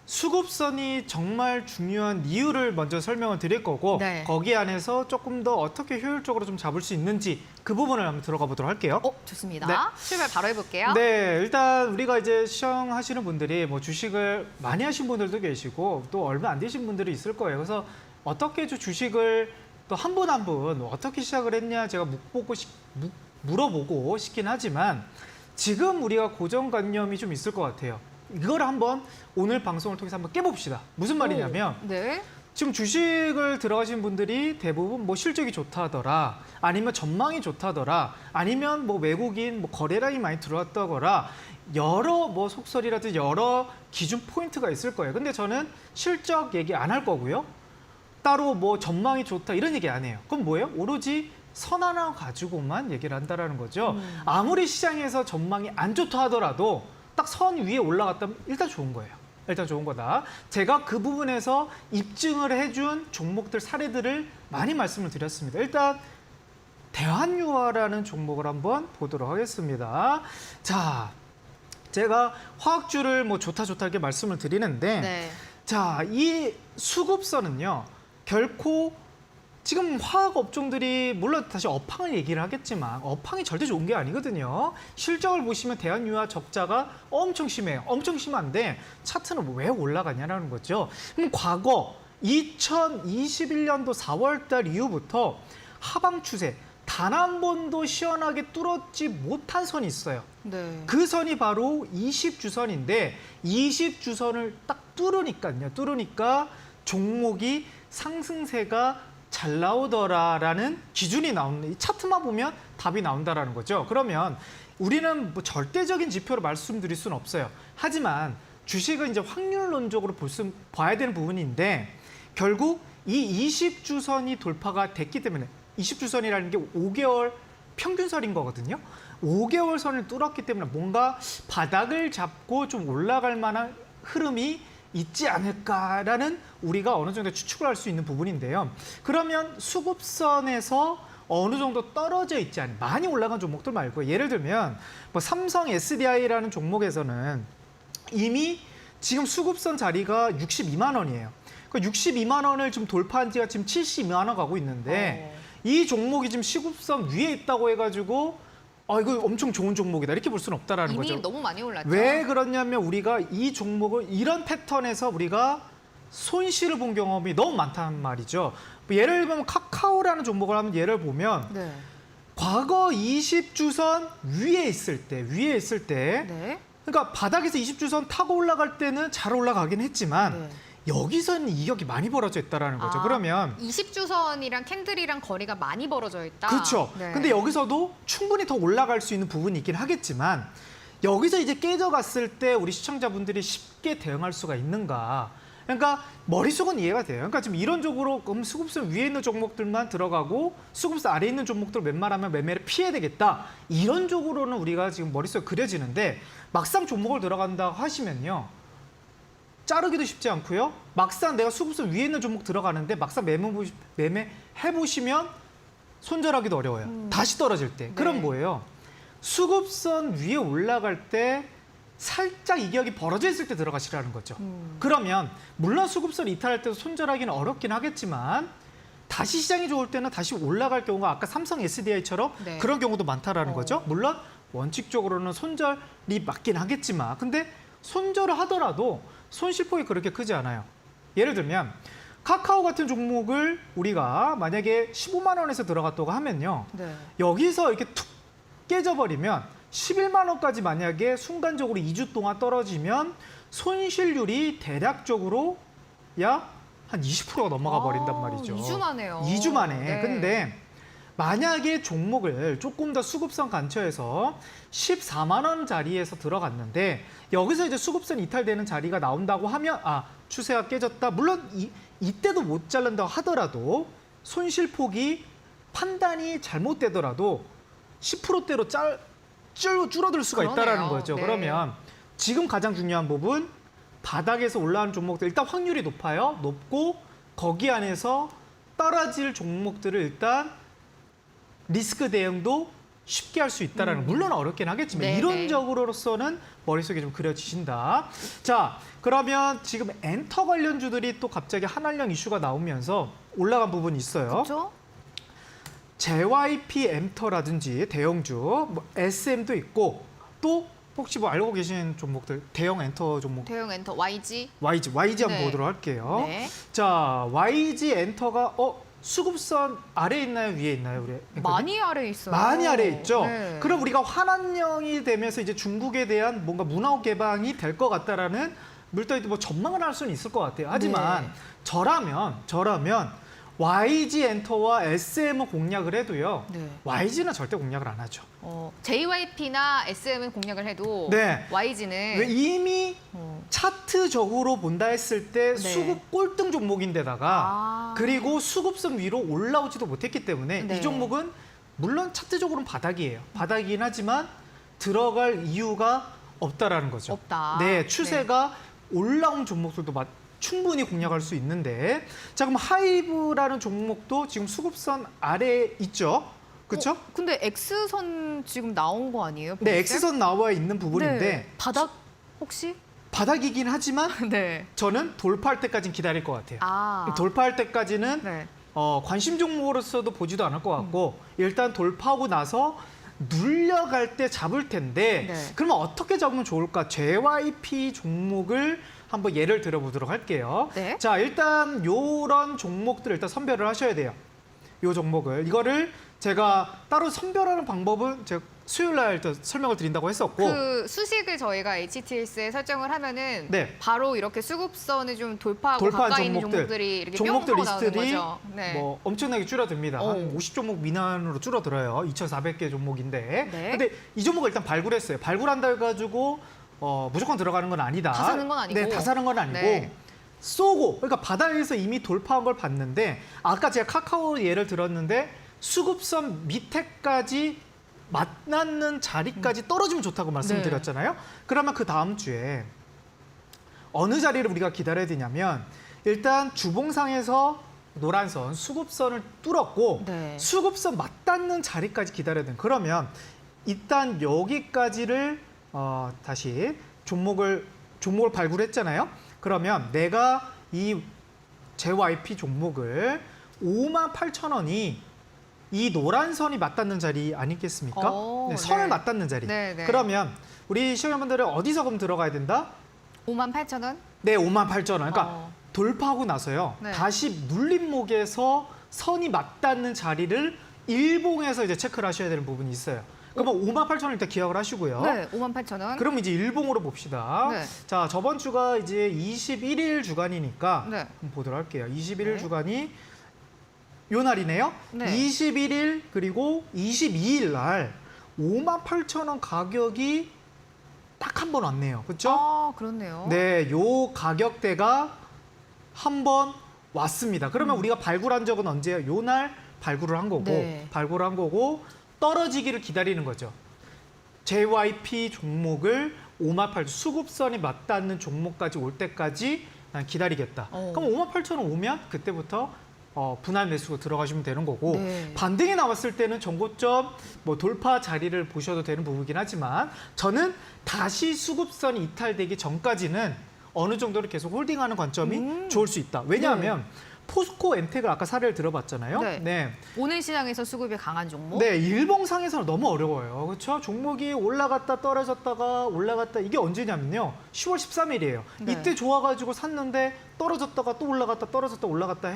S3: 수급선이 정말 중요한 이유를 먼저 설명을 드릴 거고
S1: 네.
S3: 거기 안에서 조금 더 어떻게 효율적으로 좀 잡을 수 있는지 그 부분을 한번 들어가 보도록 할게요.
S1: 좋습니다.
S3: 네.
S1: 출발 바로 해볼게요.
S3: 네, 일단 우리가 이제 시청하시는 분들이 뭐 주식을 많이 하신 분들도 계시고 또 얼마 안 되신 분들이 있을 거예요. 그래서 어떻게 주식을 또 한 분 한 분 어떻게 시작을 했냐 제가 물어보고 싶긴 하지만 지금 우리가 고정관념이 좀 있을 것 같아요. 이걸 한번 오늘 방송을 통해서 한번 깨봅시다. 무슨 말이냐면
S1: 네.
S3: 지금 주식을 들어가신 분들이 대부분 뭐 실적이 좋다더라, 아니면 전망이 좋다더라, 아니면 뭐 외국인 뭐 거래량이 많이 들어왔다거나 여러 뭐 속설이라든지 여러 기준 포인트가 있을 거예요. 근데 저는 실적 얘기 안 할 거고요. 따로 뭐 전망이 좋다 이런 얘기 안 해요. 그럼 뭐예요? 오로지 선 하나 가지고만 얘기를 한다라는 거죠. 아무리 시장에서 전망이 안 좋다 하더라도 딱 선 위에 올라갔다면 일단 좋은 거예요. 일단 좋은 거다. 제가 그 부분에서 입증을 해준 종목들 사례들을 많이 말씀을 드렸습니다. 일단 대한유화라는 종목을 한번 보도록 하겠습니다. 자, 제가 화학주를 뭐 좋다 이렇게 말씀을 드리는데
S1: 네.
S3: 자, 이 수급선은요. 결코 지금 화학 업종들이 물론 다시 업황을 얘기를 하겠지만 업황이 절대 좋은 게 아니거든요. 실적을 보시면 대한유화 적자가 엄청 심해요. 엄청 심한데 차트는 왜 올라가냐라는 거죠. 그럼 과거 2021년도 4월 달 이후부터 하방 추세 단 한 번도 시원하게 뚫었지 못한 선이 있어요.
S1: 네.
S3: 그 선이 바로 20주선인데 20주선을 딱 뚫으니까 종목이 상승세가 잘 나오더라라는 기준이 나오는 이 차트만 보면 답이 나온다라는 거죠. 그러면 우리는 뭐 절대적인 지표로 말씀드릴 수는 없어요. 하지만 주식은 이제 확률론적으로 봐야 되는 부분인데 결국 이 20주선이 돌파가 됐기 때문에 20주선이라는 게 5개월 평균선인 거거든요. 5개월 선을 뚫었기 때문에 뭔가 바닥을 잡고 좀 올라갈 만한 흐름이 있지 않을까라는 우리가 어느 정도 추측을 할 수 있는 부분인데요. 그러면 수급선에서 어느 정도 떨어져 있지 않은 많이 올라간 종목들 말고 예를 들면 뭐 삼성 SDI라는 종목에서는 이미 지금 수급선 자리가 62만 원이에요. 그 62만 원을 좀 돌파한 지가 지금 72만 원 가고 있는데 이 종목이 지금 수급선 위에 있다고 해가지고 이거 엄청 좋은 종목이다 이렇게 볼 수는 없다라는
S1: 이미
S3: 거죠.
S1: 너무 많이 올랐죠.
S3: 왜 그러냐면 우리가 이 종목을 이런 패턴에서 우리가 손실을 본 경험이 너무 많단 말이죠. 예를 들면 카카오라는 종목을 한번 예를 보면
S1: 네.
S3: 과거 20주선 위에 있을 때
S1: 네.
S3: 그러니까 바닥에서 20주선 타고 올라갈 때는 잘 올라가긴 했지만
S1: 네.
S3: 여기서는 이격이 많이 벌어져 있다라는 거죠.
S1: 아,
S3: 그러면
S1: 20주선이랑 캔들이랑 거리가 많이 벌어져 있다.
S3: 그렇죠.
S1: 네.
S3: 근데 여기서도 충분히 더 올라갈 수 있는 부분이 있긴 하겠지만 여기서 이제 깨져갔을 때 우리 시청자분들이 쉽게 대응할 수가 있는가. 그러니까 머릿속은 이해가 돼요. 그러니까 지금 이론적으로 그럼 수급선 위에 있는 종목들만 들어가고 수급선 아래에 있는 종목들 웬만하면 매매를 피해야 되겠다. 이론적으로는 우리가 지금 머릿속에 그려지는데 막상 종목을 들어간다고 하시면요. 자르기도 쉽지 않고요. 막상 내가 수급선 위에 있는 종목 들어가는데 막상 매매해보시면 손절하기도 어려워요. 다시 떨어질 때. 그럼
S1: 네.
S3: 뭐예요? 수급선 위에 올라갈 때 살짝 이격이 벌어져 있을 때 들어가시라는 거죠.
S1: 음.
S3: 그러면 물론 수급선 이탈할 때도 손절하기는 어렵긴 하겠지만 다시 시장이 좋을 때는 다시 올라갈 경우가 아까 삼성 SDI처럼
S1: 네.
S3: 그런 경우도 많다라는
S1: 어.
S3: 거죠. 물론 원칙적으로는 손절이 맞긴 하겠지만 근데 손절을 하더라도 손실폭이 그렇게 크지 않아요. 예를 들면 카카오 같은 종목을 우리가 만약에 15만 원에서 들어갔다고 하면요.
S1: 네.
S3: 여기서 이렇게 툭 깨져버리면 11만 원까지 만약에 순간적으로 2주 동안 떨어지면 손실률이 대략적으로 약 한 20%가 넘어가 버린단 말이죠.
S1: 2주 만에요.
S3: 2주 만에.
S1: 네.
S3: 근데 만약에 종목을 조금 더 수급선 근처에서 14만 원 자리에서 들어갔는데 여기서 이제 수급선 이탈되는 자리가 나온다고 하면 추세가 깨졌다. 물론 이때도 못 자른다고 하더라도 손실폭이 판단이 잘못되더라도 10%대로 줄어들 수가
S1: 그러네요.
S3: 있다라는 거죠.
S1: 네.
S3: 그러면 지금 가장 중요한 부분 바닥에서 올라오는 종목들 일단 확률이 높아요. 높고 거기 안에서 떨어질 종목들을 일단 리스크 대응도 쉽게 할 수 있다라는 물론 어렵긴 하겠지만
S1: 네,
S3: 이론적으로서는 머릿속에 좀 그려지신다. 자, 그러면 지금 엔터 관련주들이 또 갑자기 한알령 이슈가 나오면서 올라간 부분이 있어요.
S1: 그렇죠?
S3: JYP 엔터라든지 대형주, 뭐 SM도 있고 또 혹시 뭐 알고 계신 종목들 대형 엔터 종목
S1: 대형 엔터 YG.
S3: YG 한번
S1: 네.
S3: 보도록 할게요.
S1: 네.
S3: 자, YG 엔터가 수급선 아래에 있나요? 위에 있나요? 우리 앵커님?
S1: 많이 아래에 있어요.
S3: 많이 아래에 있죠.
S1: 네.
S3: 그럼 우리가 환한령이 되면서 이제 중국에 대한 뭔가 문화업 개방이 될 것 같다라는 물떠이도 뭐 전망을 할 수는 있을 것 같아요. 하지만
S1: 네.
S3: 저라면 YG 엔터와 SM은 공략을 해도요.
S1: 네.
S3: YG는 절대 공략을 안 하죠.
S1: JYP나 SM은 공략을 해도
S3: 네.
S1: YG는
S3: 왜 이미 차트적으로 본다 했을 때
S1: 네.
S3: 수급 꼴등 종목인데다가 그리고 수급선 위로 올라오지도 못했기 때문에
S1: 네.
S3: 이 종목은 물론 차트적으로는 바닥이에요. 바닥이긴 하지만 들어갈 이유가 없다라는 거죠.
S1: 없다.
S3: 네, 추세가 올라온 종목들도 충분히 공략할 수 있는데 자, 그럼 하이브라는 종목도 지금 수급선 아래에 있죠. 그렇죠?
S1: 근데 X선 지금 나온 거 아니에요?
S3: 네,
S1: 보니까?
S3: X선 나와 있는 부분인데
S1: 네. 바닥 혹시?
S3: 바닥이긴 하지만
S1: 네.
S3: 저는 돌파할 때까지는 기다릴 것 같아요.
S1: 아.
S3: 돌파할 때까지는
S1: 네.
S3: 관심 종목으로서도 보지도 않을 것 같고 일단 돌파하고 나서 눌려갈 때 잡을 텐데
S1: 네.
S3: 그러면 어떻게 잡으면 좋을까? JYP 종목을 한번 예를 들어보도록 할게요.
S1: 네.
S3: 자, 일단 요런 종목들을 일단 선별을 하셔야 돼요. 요 종목을. 이거를 제가 따로 선별하는 방법은 제가 수요일 날 설명을 드린다고 했었고
S1: 그 수식을 저희가 HTS에 설정을 하면은
S3: 네.
S1: 바로 이렇게 수급선을 좀 돌파하고
S3: 돌파한
S1: 가까이 있는
S3: 종목들,
S1: 종목들이 이렇게
S3: 종목들
S1: 뿅 하고 나오는
S3: 리스트들이
S1: 거죠. 네.
S3: 뭐 엄청나게 줄어듭니다.
S1: 어.
S3: 한 50종목 미만으로 줄어들어요. 2,400개 종목인데.
S1: 네.
S3: 근데 이 종목을 일단 발굴했어요. 발굴한다 해가지고 무조건 들어가는 건 아니다.
S1: 다 사는 건 아니고.
S3: 네, 다 사는 건 아니고.
S1: 네.
S3: 쏘고, 그러니까 바닥에서 이미 돌파한 걸 봤는데 아까 제가 카카오 예를 들었는데 수급선 밑에까지 만나는 자리까지 떨어지면 좋다고 말씀드렸잖아요. 그러면 그 다음 주에 어느 자리를 우리가 기다려야 되냐면 일단 주봉상에서 노란선 수급선을 뚫었고
S1: 네.
S3: 수급선 맞닿는 자리까지 기다려야 돼요. 그러면 일단 여기까지를 다시 종목을 발굴했잖아요. 그러면 내가 이 JYP 종목을 58,000원이 이 노란 선이 맞닿는 자리 아니겠습니까?
S1: 오,
S3: 네, 선을
S1: 네.
S3: 맞닿는 자리.
S1: 네, 네.
S3: 그러면 우리 시청자분들은 어디서 그럼 들어가야 된다?
S1: 58,000원?
S3: 네, 58,000원. 그러니까
S1: 어.
S3: 돌파하고 나서요.
S1: 네.
S3: 다시 눌림목에서 선이 맞닿는 자리를 일봉에서 이제 체크를 하셔야 되는 부분이 있어요. 그러면 58,000원 일단 기억을 하시고요.
S1: 네, 58,000원.
S3: 그럼 이제 일봉으로 봅시다.
S1: 네.
S3: 자, 저번 주가 이제 21일 주간이니까
S1: 네.
S3: 한번 보도록 할게요. 21일
S1: 네.
S3: 주간이 요 날이네요.
S1: 네.
S3: 21일 그리고 22일 날 58,000원 가격이 딱 한 번 왔네요. 그렇죠?
S1: 아, 그렇네요.
S3: 네, 요 가격대가 한 번 왔습니다. 그러면 우리가 발굴한 적은 언제예요? 요 날 발굴을 한 거고
S1: 네.
S3: 발굴한 거고 떨어지기를 기다리는 거죠. JYP 종목을 58,000 수급선이 맞닿는 종목까지 올 때까지 난 기다리겠다.
S1: 어.
S3: 그럼 58,000원 오면 그때부터 분할 매수로 들어가시면 되는 거고
S1: 네.
S3: 반등이 나왔을 때는 전고점 뭐 돌파 자리를 보셔도 되는 부분이긴 하지만 저는 다시 수급선 이탈되기 전까지는 어느 정도로 계속 홀딩하는 관점이 좋을 수 있다. 왜냐하면 포스코 엔텍을 아까 사례를 들어봤잖아요.
S1: 네. 오늘 시장에서 수급이 강한 종목.
S3: 네, 일봉상에서는 너무 어려워요. 그렇죠? 종목이 올라갔다 떨어졌다가 올라갔다 이게 언제냐면요. 10월 13일이에요.
S1: 네.
S3: 이때 좋아가지고 샀는데 떨어졌다가 또 올라갔다 떨어졌다 올라갔다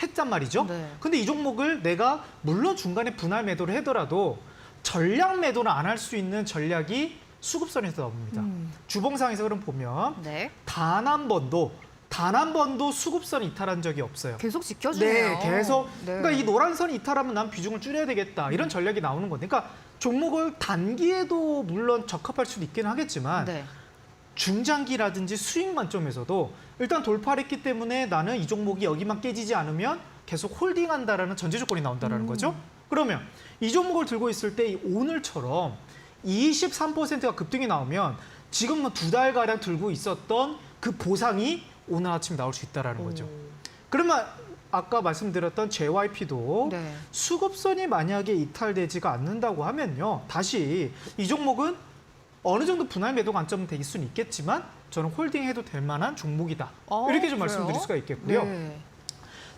S3: 했단 말이죠.
S1: 네.
S3: 근데 이 종목을 내가 물론 중간에 분할 매도를 하더라도 전략 매도는 안 할 수 있는 전략이 수급선에서 나옵니다. 주봉상에서 그럼 보면
S1: 네.
S3: 단 한 번도 수급선 이탈한 적이 없어요.
S1: 계속 지켜주네요.
S3: 네, 계속.
S1: 네.
S3: 그러니까 이 노란선 이탈하면 난 비중을 줄여야 되겠다. 이런 전략이 나오는 건데. 그러니까 종목을 단기에도 물론 적합할 수도 있긴 하겠지만
S1: 네.
S3: 중장기라든지 수익 관점에서도 일단 돌파를 했기 때문에 나는 이 종목이 여기만 깨지지 않으면 계속 홀딩한다라는 전제 조건이 나온다라는 거죠. 그러면 이 종목을 들고 있을 때 오늘처럼 23%가 급등이 나오면 지금 뭐 2달가량 들고 있었던 그 보상이 오늘 아침 나올 수 있다라는 거죠. 그러면 아까 말씀드렸던 JYP도
S1: 네.
S3: 수급선이 만약에 이탈되지가 않는다고 하면요. 다시 이 종목은 어느 정도 분할 매도 관점은 될 수는 있겠지만 저는 홀딩해도 될 만한 종목이다. 이렇게 좀
S1: 그래요?
S3: 말씀드릴 수가 있겠고요.
S1: 네.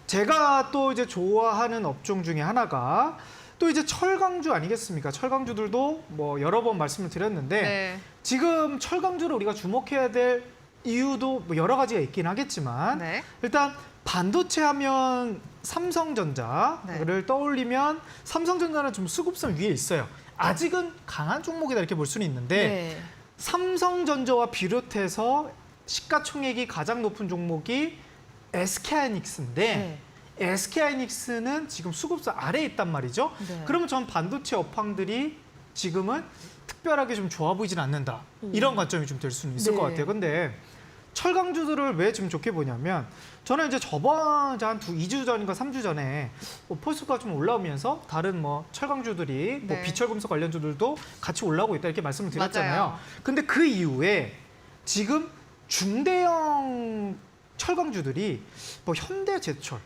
S3: 제가 또 이제 좋아하는 업종 중에 하나가 또 이제 철강주 아니겠습니까? 철강주들도 뭐 여러 번 말씀을 드렸는데
S1: 네.
S3: 지금 철강주를 우리가 주목해야 될 이유도 뭐 여러 가지가 있긴 하겠지만
S1: 네.
S3: 일단 반도체 하면 삼성전자를
S1: 네.
S3: 떠올리면 삼성전자는 좀 수급선 위에 있어요. 아직은 강한 종목이다 이렇게 볼 수는 있는데
S1: 네.
S3: 삼성전자와 비롯해서 시가총액이 가장 높은 종목이 SK하이닉스인데 SK하이닉스는 지금 수급선 아래에 있단 말이죠.
S1: 네.
S3: 그러면 전 반도체 업황들이 지금은 특별하게 좀 좋아 보이진 않는다. 이런 관점이 좀 될 수는 있을
S1: 네.
S3: 것 같아요. 근데 철강주들을 왜 지금 좋게 보냐면 저는 이제 저번 한 2주 전인가 3주 전에 뭐 포스코가 좀 올라오면서 다른 뭐 철강주들이 뭐
S1: 네.
S3: 비철금속 관련주들도 같이 올라오고 있다 이렇게 말씀을 드렸잖아요.
S1: 맞아요.
S3: 근데 그 이후에 지금 중대형 철강주들이 뭐 현대제철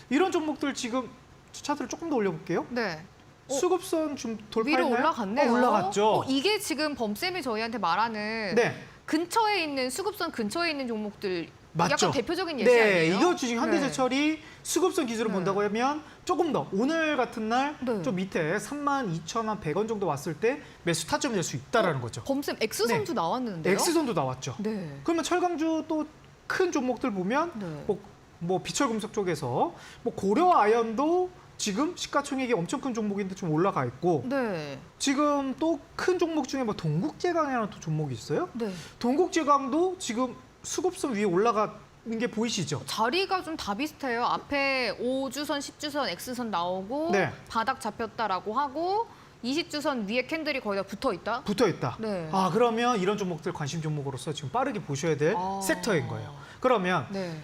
S3: 이런 종목들 지금 차트를 조금 더 올려볼게요.
S1: 네.
S3: 수급선 좀 돌파했나요?
S1: 위로 올라갔네요.
S3: 올라갔죠.
S1: 이게 지금 범쌤이 저희한테 말하는
S3: 네.
S1: 근처에 있는 수급선 근처에 있는 종목들
S3: 맞죠.
S1: 약간 대표적인 예시
S3: 네,
S1: 아니에요?
S3: 이거 지금 현대제철이 수급선 기준으로
S1: 네.
S3: 본다고 하면 조금 더 오늘 같은 날 좀
S1: 네.
S3: 밑에 32,100원 정도 왔을 때 매수 타점이 될 수 있다라는 거죠.
S1: 범쌤 X선도 나왔는데요?
S3: X선도 나왔죠.
S1: 네.
S3: 그러면 철강주 또 큰 종목들 보면
S1: 네.
S3: 뭐 비철금속 쪽에서 뭐 고려 아연도 지금 시가총액이 엄청 큰 종목인데 좀 올라가 있고
S1: 네.
S3: 지금 또 큰 종목 중에 뭐 동국제강이라는 또 종목이 있어요.
S1: 네.
S3: 동국제강도 지금 수급선 위에 올라가는 게 보이시죠?
S1: 자리가 좀 다 비슷해요. 앞에 5주선, 10주선, X선 나오고
S3: 네.
S1: 바닥 잡혔다라고 하고 20주선 위에 캔들이 거의 다 붙어 있다.
S3: 붙어 있다.
S1: 네.
S3: 아, 그러면 이런 종목들 관심 종목으로서 지금 빠르게 보셔야 될 섹터인 거예요. 그러면
S1: 네.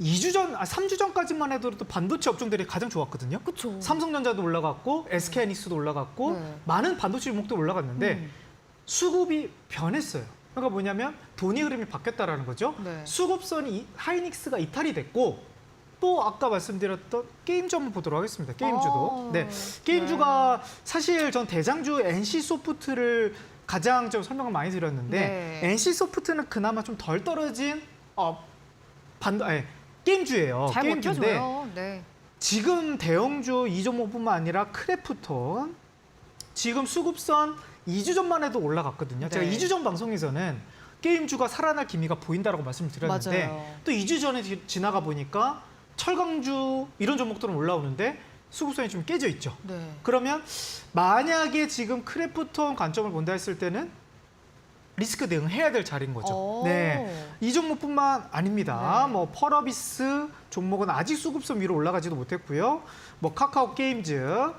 S3: 3주 전까지만 해도 반도체 업종들이 가장 좋았거든요.
S1: 그렇죠.
S3: 삼성전자도 올라갔고 SK하이닉스도 올라갔고
S1: 네.
S3: 많은 반도체 종목도 올라갔는데 수급이 변했어요. 그러니까 뭐냐면 돈의 흐름이 바뀌었다라는 거죠.
S1: 네.
S3: 수급선이 하이닉스가 이탈이 됐고 또 아까 말씀드렸던 게임주 한번 보도록 하겠습니다. 게임주도. 네. 게임주가 사실 전 대장주 NC소프트를 가장 좀 설명을 많이 드렸는데
S1: 네.
S3: NC소프트는 그나마 좀 덜 떨어진 게임주예요.
S1: 잘
S3: 게임주인데
S1: 버텨줘요. 네.
S3: 지금 대형주 이 종목뿐만 아니라 크래프톤 지금 수급선 2주 전만 해도 올라갔거든요.
S1: 네.
S3: 제가 2주 전 방송에서는 게임주가 살아날 기미가 보인다라고 말씀을 드렸는데
S1: 맞아요.
S3: 또 2주 전에 지나가 보니까 철강주 이런 종목들은 올라오는데 수급선이 좀 깨져 있죠.
S1: 네.
S3: 그러면 만약에 지금 크래프톤 관점을 본다 했을 때는 리스크 대응해야 될 자리인 거죠.
S1: 오.
S3: 네, 이 종목뿐만 아닙니다.
S1: 네.
S3: 뭐 펄어비스 종목은 아직 수급선 위로 올라가지도 못했고요. 뭐 카카오 게임즈,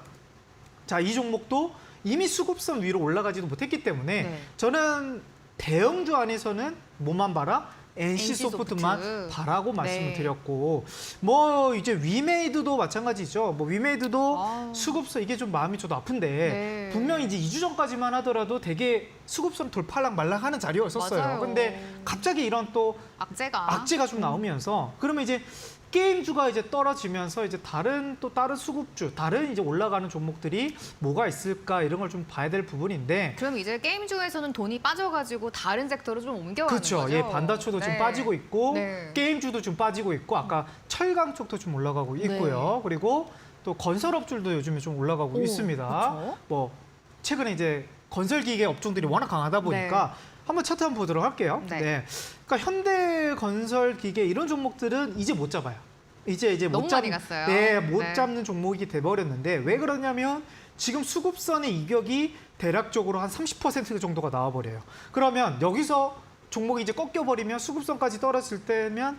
S3: 자 이 종목도 이미 수급선 위로 올라가지도 못했기 때문에
S1: 네.
S3: 저는 대형주 안에서는 뭐만 봐라? NC소프트만
S1: NC소프트.
S3: 바라고 말씀을
S1: 네.
S3: 드렸고 뭐 이제 위메이드도 마찬가지죠. 뭐 위메이드도
S1: 아우.
S3: 수급선 이게 좀 마음이 저도 아픈데
S1: 네.
S3: 분명히 이제 2주 전까지만 하더라도 되게 수급선 돌팔랑 말랑하는 자리였었어요.
S1: 맞아요.
S3: 근데 갑자기 이런 또
S1: 악재가
S3: 악재가 좀 나오면서 그러면 이제 게임주가 이제 떨어지면서 이제 다른 수급주, 다른 이제 올라가는 종목들이 뭐가 있을까 이런 걸 좀 봐야 될 부분인데.
S1: 그럼 이제 게임주에서는 돈이 빠져가지고 다른 섹터로 좀 옮겨가는
S3: 그렇죠.
S1: 거죠?
S3: 예, 반다초도 좀
S1: 네.
S3: 빠지고 있고
S1: 네.
S3: 게임주도 좀 빠지고 있고 아까 철강 쪽도 좀 올라가고 있고요.
S1: 네.
S3: 그리고 또 건설업줄도 요즘에 좀 올라가고
S1: 오,
S3: 있습니다.
S1: 그렇죠.
S3: 뭐 최근에 이제 건설기계 업종들이 워낙 강하다 보니까 한번 차트 한번 보도록 할게요.
S1: 네.
S3: 그러니까 현대건설기계 이런 종목들은 이제 못 잡아요. 이제
S1: 너무
S3: 못
S1: 많이 갔어요.
S3: 네, 못
S1: 네.
S3: 잡는 종목이 돼버렸는데 왜 그러냐면 지금 수급선의 이격이 대략적으로 한 30% 정도가 나와버려요. 그러면 여기서 종목이 이제 꺾여버리면 수급선까지 떨어질 때면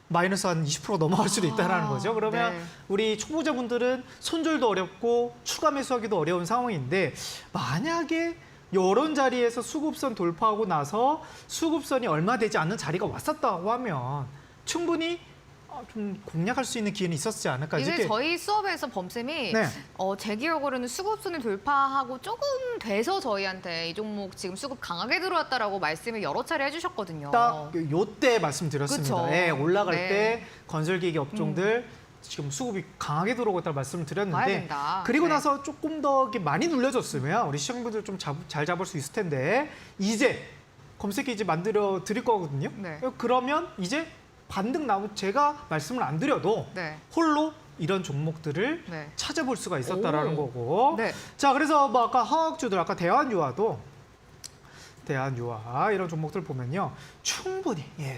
S3: 마이너스 한 20% 넘어갈 수도 있다는 거죠. 그러면
S1: 네.
S3: 우리 초보자분들은 손절도 어렵고 추가 매수하기도 어려운 상황인데 만약에 이런 자리에서 수급선 돌파하고 나서 수급선이 얼마 되지 않는 자리가 왔었다고 하면 충분히 좀 공략할 수 있는 기회는 있었지 않을까.
S1: 이게
S3: 이렇게.
S1: 저희 수업에서 범쌤이
S3: 네.
S1: 제 기억으로는 수급선을 돌파하고 조금 돼서 저희한테 이 종목 지금 수급 강하게 들어왔다라고 말씀을 여러 차례 해주셨거든요.
S3: 딱 요때 말씀드렸습니다.
S1: 그쵸.
S3: 예, 올라갈
S1: 네.
S3: 때 건설기계 업종들 지금 수급이 강하게 들어오고 있다는 말씀을
S1: 봐야
S3: 드렸는데
S1: 된다.
S3: 그리고
S1: 네.
S3: 나서 조금 더 이렇게 많이 눌려졌으면 우리 시청자분들 좀 잘 잡을 수 있을 텐데 이제 검색기 이제 만들어 드릴 거거든요.
S1: 네.
S3: 그러면 이제 반등 나오면 제가 말씀을 안 드려도
S1: 네.
S3: 홀로 이런 종목들을
S1: 네.
S3: 찾아볼 수가 있었다라는
S1: 오.
S3: 거고.
S1: 네.
S3: 자, 그래서 뭐 아까 화학주들 아까 대한유화도 이런 종목들 보면요.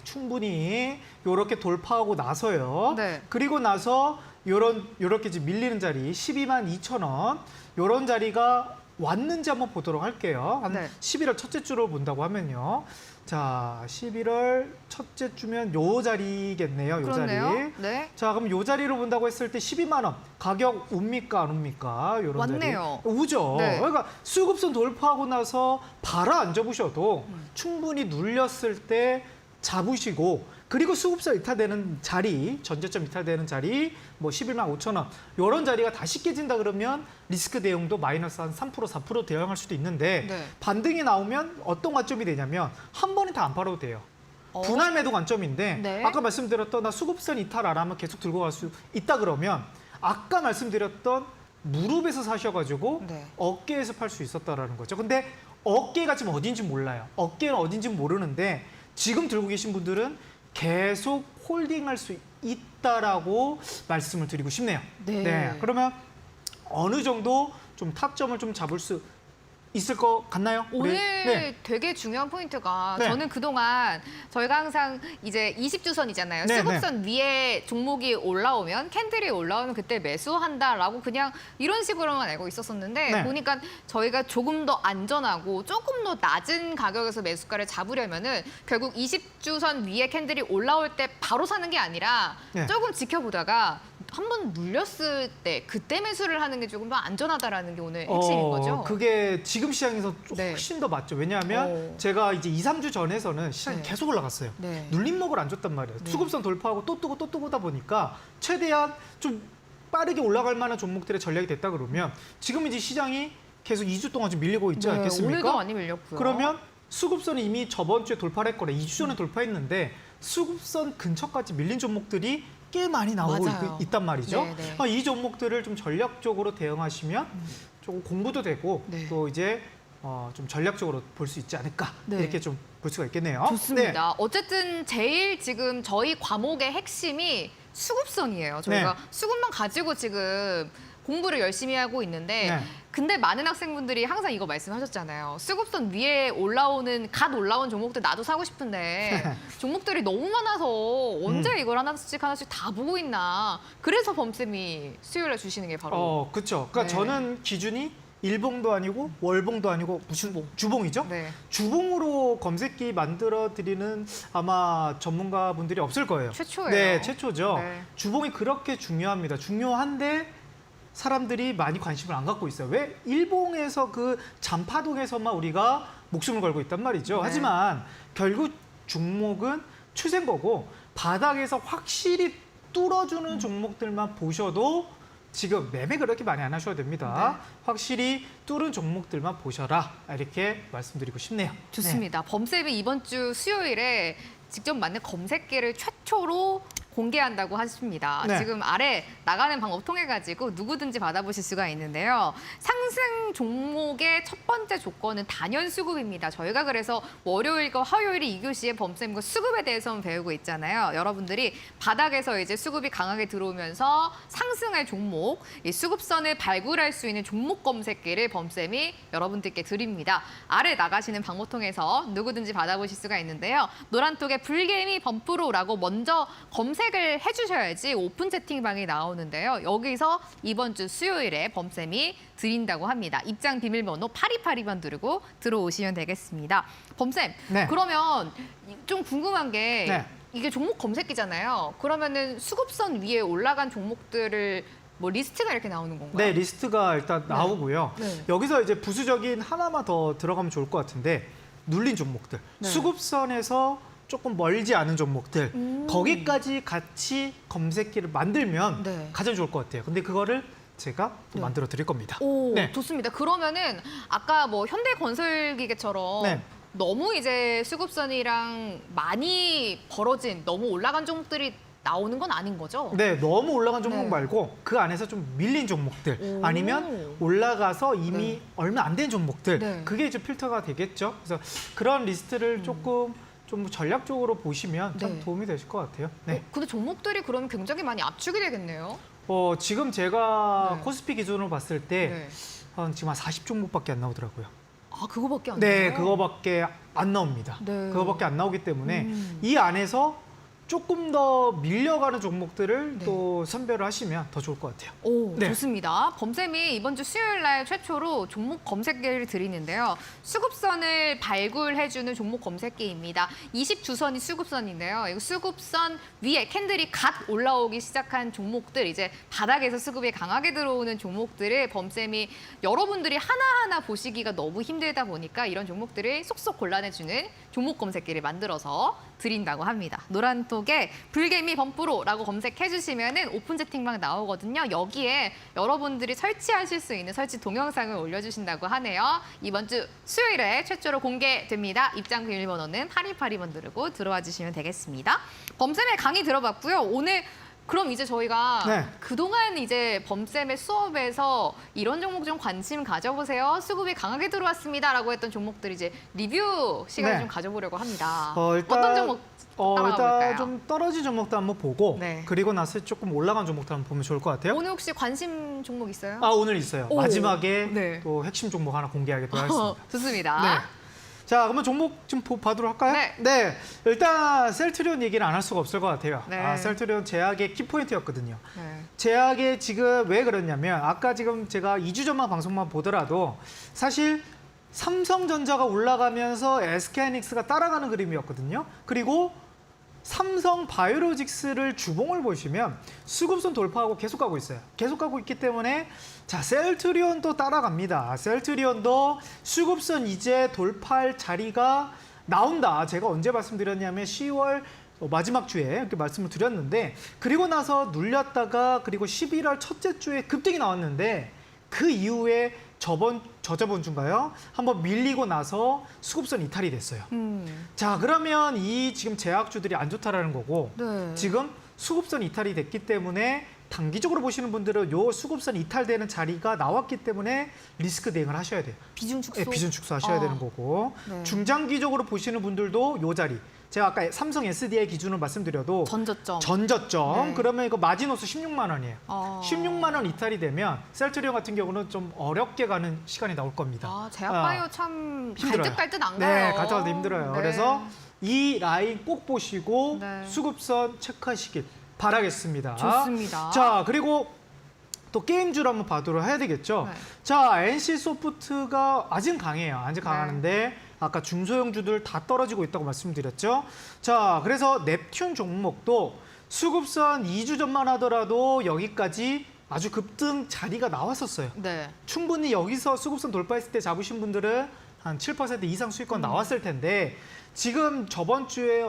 S3: 충분히 요렇게 돌파하고 나서요.
S1: 네.
S3: 그리고 나서 요렇게 지금 밀리는 자리 12만 2천 원 요런 자리가 왔는지 한번 보도록 할게요. 한
S1: 네.
S3: 11월 첫째 주로 본다고 하면요. 자, 11월 첫째 주면 요 자리겠네요. 요
S1: 그렇네요.
S3: 자리.
S1: 네.
S3: 자, 그럼 요 자리로 본다고 했을 때 12만 원 가격 옵니까 안 옵니까? 요런
S1: 왔네요.
S3: 자리. 오죠.
S1: 네.
S3: 그러니까 수급선 돌파하고 나서 바로 안 접으셔도 충분히 눌렸을 때 잡으시고 그리고 수급선 이탈되는 자리, 전제점 이탈되는 자리 뭐 11만 5천 원 요런 자리가 다시 깨진다 그러면 리스크 대응도 마이너스 한 3% 4% 대응할 수도 있는데
S1: 네.
S3: 반등이 나오면 어떤 관점이 되냐면 한 번에 다 안 팔아도 돼요. 분할 매도 관점인데
S1: 네.
S3: 아까 말씀드렸던 나 수급선 이탈 안 하면 계속 들고 갈 수 있다 그러면 아까 말씀드렸던 무릎에서 사셔가지고
S1: 네.
S3: 어깨에서 팔 수 있었다라는 거죠. 근데 어깨가 지금 어딘지 몰라요. 어깨는 어딘지 모르는데 지금 들고 계신 분들은 계속 홀딩할 수 있다라고 말씀을 드리고 싶네요.
S1: 네.
S3: 그러면 어느 정도 좀 타점을 좀 잡을 수 있을 것 같나요?
S1: 오늘
S3: 네.
S1: 되게 중요한 포인트가
S3: 네.
S1: 저는 그동안 저희가 항상 이제 20주선이잖아요.
S3: 네,
S1: 수급선 위에 종목이 올라오면 캔들이 올라오면 그때 매수한다라고 그냥 이런 식으로만 알고 있었었는데
S3: 네.
S1: 보니까 저희가 조금 더 안전하고 조금 더 낮은 가격에서 매수가를 잡으려면은 결국 20주선 위에 캔들이 올라올 때 바로 사는 게 아니라
S3: 네.
S1: 조금 지켜보다가 한번 눌렸을 때 그때 매수를 하는 게 조금 더 안전하다라는 게 오늘 핵심인 거죠.
S3: 그게 지금 시장에서
S1: 네.
S3: 훨씬 더 맞죠. 왜냐하면 제가 이제 2, 3주 전에서는 시장이
S1: 네.
S3: 계속 올라갔어요.
S1: 네.
S3: 눌림목을 안 줬단 말이에요.
S1: 네.
S3: 수급선 돌파하고 또 뜨고다 보니까 최대한 좀 빠르게 올라갈 만한 종목들의 전략이 됐다 그러면 지금 이제 시장이 계속 2주 동안 좀 밀리고 있지 않겠습니까?
S1: 오늘도 많이 밀렸고요.
S3: 그러면 수급선이 이미 저번 주에 돌파를 했거나 2주 전에 돌파했는데 수급선 근처까지 밀린 종목들이 꽤 많이 나오고
S1: 맞아요.
S3: 있단 말이죠.
S1: 네.
S3: 이 종목들을 좀 전략적으로 대응하시면 조금 공부도 되고
S1: 네.
S3: 또 이제 좀 전략적으로 볼 수 있지 않을까
S1: 네.
S3: 이렇게 좀 볼 수가 있겠네요.
S1: 좋습니다. 어쨌든 제일 지금 저희 과목의 핵심이 수급선이에요. 저희가
S3: 네.
S1: 수급만 가지고 지금 공부를 열심히 하고 있는데
S3: 네.
S1: 근데 많은 학생분들이 항상 이거 말씀하셨잖아요. 수급선 위에 갓 올라온 종목들 나도 사고 싶은데 종목들이 너무 많아서 언제 이걸 하나씩 다 보고 있나. 그래서 범쌤이 수요일에 주시는 게 바로
S3: 그렇죠. 그러니까
S1: 네.
S3: 저는 기준이 일봉도 아니고 월봉도 아니고 주봉이죠.
S1: 네.
S3: 주봉으로 검색기 만들어 드리는 아마 전문가분들이 없을 거예요.
S1: 최초예요.
S3: 네, 최초죠.
S1: 네.
S3: 주봉이 그렇게 중요합니다. 중요한데 사람들이 많이 관심을 안 갖고 있어요. 왜? 일봉에서 그 잔파동에서만 우리가 목숨을 걸고 있단 말이죠.
S1: 네.
S3: 하지만 결국 종목은 추세인 거고 바닥에서 확실히 뚫어주는 종목들만 보셔도 지금 매매 그렇게 많이 안 하셔도 됩니다.
S1: 네.
S3: 확실히 뚫은 종목들만 보셔라. 이렇게 말씀드리고 싶네요.
S1: 좋습니다. 범쌤이 이번 주 수요일에 직접 만든 검색기를 최초로 공개한다고 하십니다.
S3: 네.
S1: 지금 아래 나가는 방법 통해 가지고 누구든지 받아보실 수가 있는데요. 상승 종목의 첫 번째 조건은 단연 수급입니다. 저희가 그래서 월요일과 화요일에 2교시에 범쌤과 수급에 대해서 배우고 있잖아요. 여러분들이 바닥에서 이제 수급이 강하게 들어오면서 상승할 종목, 이 수급선을 발굴할 수 있는 종목 검색기를 범쌤이 여러분들께 드립니다. 아래 나가시는 방법 통해서 누구든지 받아보실 수가 있는데요. 노란톡에 불개미 범프로라고 먼저 검색을 해주셔야지 오픈 채팅방이 나오는데요. 여기서 이번 주 수요일에 범쌤이 드린다고 합니다. 입장 비밀번호 8282번 누르고 들어오시면 되겠습니다. 범쌤,
S3: 네.
S1: 그러면 좀 궁금한 게
S3: 네.
S1: 이게 종목 검색기잖아요. 그러면은 수급선 위에 올라간 종목들을 뭐 리스트가 이렇게 나오는 건가요?
S3: 네, 리스트가 일단 나오고요.
S1: 네.
S3: 여기서 이제 부수적인 하나만 더 들어가면 좋을 것 같은데 눌린 종목들,
S1: 네.
S3: 수급선에서 조금 멀지 않은 종목들, 거기까지 같이 검색기를 만들면
S1: 네.
S3: 가장 좋을 것 같아요. 근데 그거를 제가 또
S1: 네.
S3: 만들어 드릴 겁니다.
S1: 오,
S3: 네.
S1: 좋습니다. 그러면은 아까 뭐 현대건설기계처럼
S3: 네.
S1: 너무 이제 수급선이랑 많이 벌어진 너무 올라간 종목들이 나오는 건 아닌 거죠?
S3: 네, 너무 올라간 종목
S1: 네.
S3: 말고 그 안에서 좀 밀린 종목들
S1: 오.
S3: 아니면 올라가서 이미
S1: 네.
S3: 얼마 안 된 종목들
S1: 네.
S3: 그게 이제 필터가 되겠죠. 그래서 그런 리스트를 조금 좀 전략적으로 보시면 참
S1: 네.
S3: 도움이 되실 것 같아요. 네.
S1: 근데 종목들이 그러면 굉장히 많이 압축이 되겠네요.
S3: 지금 제가
S1: 네.
S3: 코스피 기준으로 봤을 때
S1: 네.
S3: 지금 한 40종목밖에 안 나오더라고요.
S1: 아, 그거밖에 안
S3: 네,
S1: 돼요?
S3: 그거밖에 안 나옵니다.
S1: 네.
S3: 그거밖에 안 나오기 때문에
S1: 음.
S3: 이 안에서 조금 더 밀려가는 종목들을
S1: 네.
S3: 또 선별을 하시면 더 좋을 것 같아요.
S1: 오,
S3: 네.
S1: 좋습니다. 범쌤이 이번 주 수요일 날 최초로 종목 검색기를 드리는데요. 수급선을 발굴해주는 종목 검색기입니다. 20주선이 수급선인데요. 이 수급선 위에 캔들이 갓 올라오기 시작한 종목들, 이제 바닥에서 수급이 강하게 들어오는 종목들을 범쌤이 여러분들이 하나하나 보시기가 너무 힘들다 보니까 이런 종목들을 쏙쏙 골라내주는 종목 검색기를 만들어서 드린다고 합니다. 노란톡에 불개미 범프로라고 검색해주시면 오픈 채팅방 나오거든요. 여기에 여러분들이 설치하실 수 있는 설치 동영상을 올려주신다고 하네요. 이번 주 수요일에 최초로 공개됩니다. 입장 비밀번호는 8282번 누르고 들어와 주시면 되겠습니다. 범쌤의 강의 들어봤고요. 오늘 그럼 이제 저희가
S3: 네.
S1: 그동안 이제 범쌤의 수업에서 이런 종목 좀 관심 가져보세요. 수급이 강하게 들어왔습니다라고 했던 종목들 이제 리뷰 시간을
S3: 네.
S1: 좀 가져보려고 합니다.
S3: 일단,
S1: 어떤 종목 따라가 볼까요?
S3: 일단 좀 떨어진 종목도 한번 보고
S1: 네.
S3: 그리고 나서 조금 올라간 종목도 한번 보면 좋을 것 같아요.
S1: 오늘 혹시 관심 종목 있어요?
S3: 오늘 있어요.
S1: 오.
S3: 마지막에
S1: 네.
S3: 또 핵심 종목 하나 공개하기로 하겠습니다.
S1: 좋습니다.
S3: 네. 자, 그러면 종목 좀 봐도록 할까요?
S1: 네.
S3: 일단 셀트리온 얘기는 안 할 수가 없을 것 같아요.
S1: 네.
S3: 셀트리온 제약의 키포인트였거든요.
S1: 네.
S3: 제약에 지금 왜 그러냐면 아까 지금 제가 2주 전만 방송만 보더라도 사실 삼성전자가 올라가면서 SK하이닉스가 따라가는 그림이었거든요. 그리고 삼성 바이오로직스를 주봉을 보시면 수급선 돌파하고 계속 가고 있어요. 계속 가고 있기 때문에 자, 셀트리온도 따라갑니다. 셀트리온도 수급선 이제 돌파할 자리가 나온다. 제가 언제 말씀드렸냐면 10월 마지막 주에 이렇게 말씀을 드렸는데 그리고 나서 눌렸다가 그리고 11월 첫째 주에 급등이 나왔는데 그 이후에 저저번 주인가요? 한번 밀리고 나서 수급선 이탈이 됐어요. 자, 그러면 이 지금 제약주들이 안 좋다라는 거고
S1: 네.
S3: 지금 수급선 이탈이 됐기 때문에 단기적으로 보시는 분들은 요 수급선 이탈되는 자리가 나왔기 때문에 리스크 대응을 하셔야 돼요.
S1: 비중 축소.
S3: 네, 비중 축소하셔야 되는 거고
S1: 네.
S3: 중장기적으로 보시는 분들도 요 자리 제가 아까 삼성 SDI 기준으로 말씀드려도
S1: 전저점.
S3: 전저점
S1: 네.
S3: 그러면 이거 마지노스 16만 원이에요.
S1: 아.
S3: 16만 원 이탈이 되면 셀트리온 같은 경우는 좀 어렵게 가는 시간이 나올 겁니다.
S1: 아, 제약바이오 참
S3: 힘들어요.
S1: 갈듯갈듯 안
S3: 네,
S1: 가요.
S3: 가져가도 힘들어요.
S1: 네.
S3: 그래서 이 라인 꼭 보시고
S1: 네.
S3: 수급선 체크하시길 바라겠습니다.
S1: 좋습니다.
S3: 자, 그리고 또 게임주를 한번 봐도록 해야 되겠죠.
S1: 네.
S3: 자, NC소프트가 아직 강해요. 아직 강하는데 아까 중소형주들 다 떨어지고 있다고 말씀드렸죠. 자, 그래서 넵튠 종목도 수급선 2주 전만 하더라도 여기까지 아주 급등 자리가 나왔었어요.
S1: 네.
S3: 충분히 여기서 수급선 돌파했을 때 잡으신 분들은 한 7% 이상 수익권 나왔을 텐데 지금 저번 주에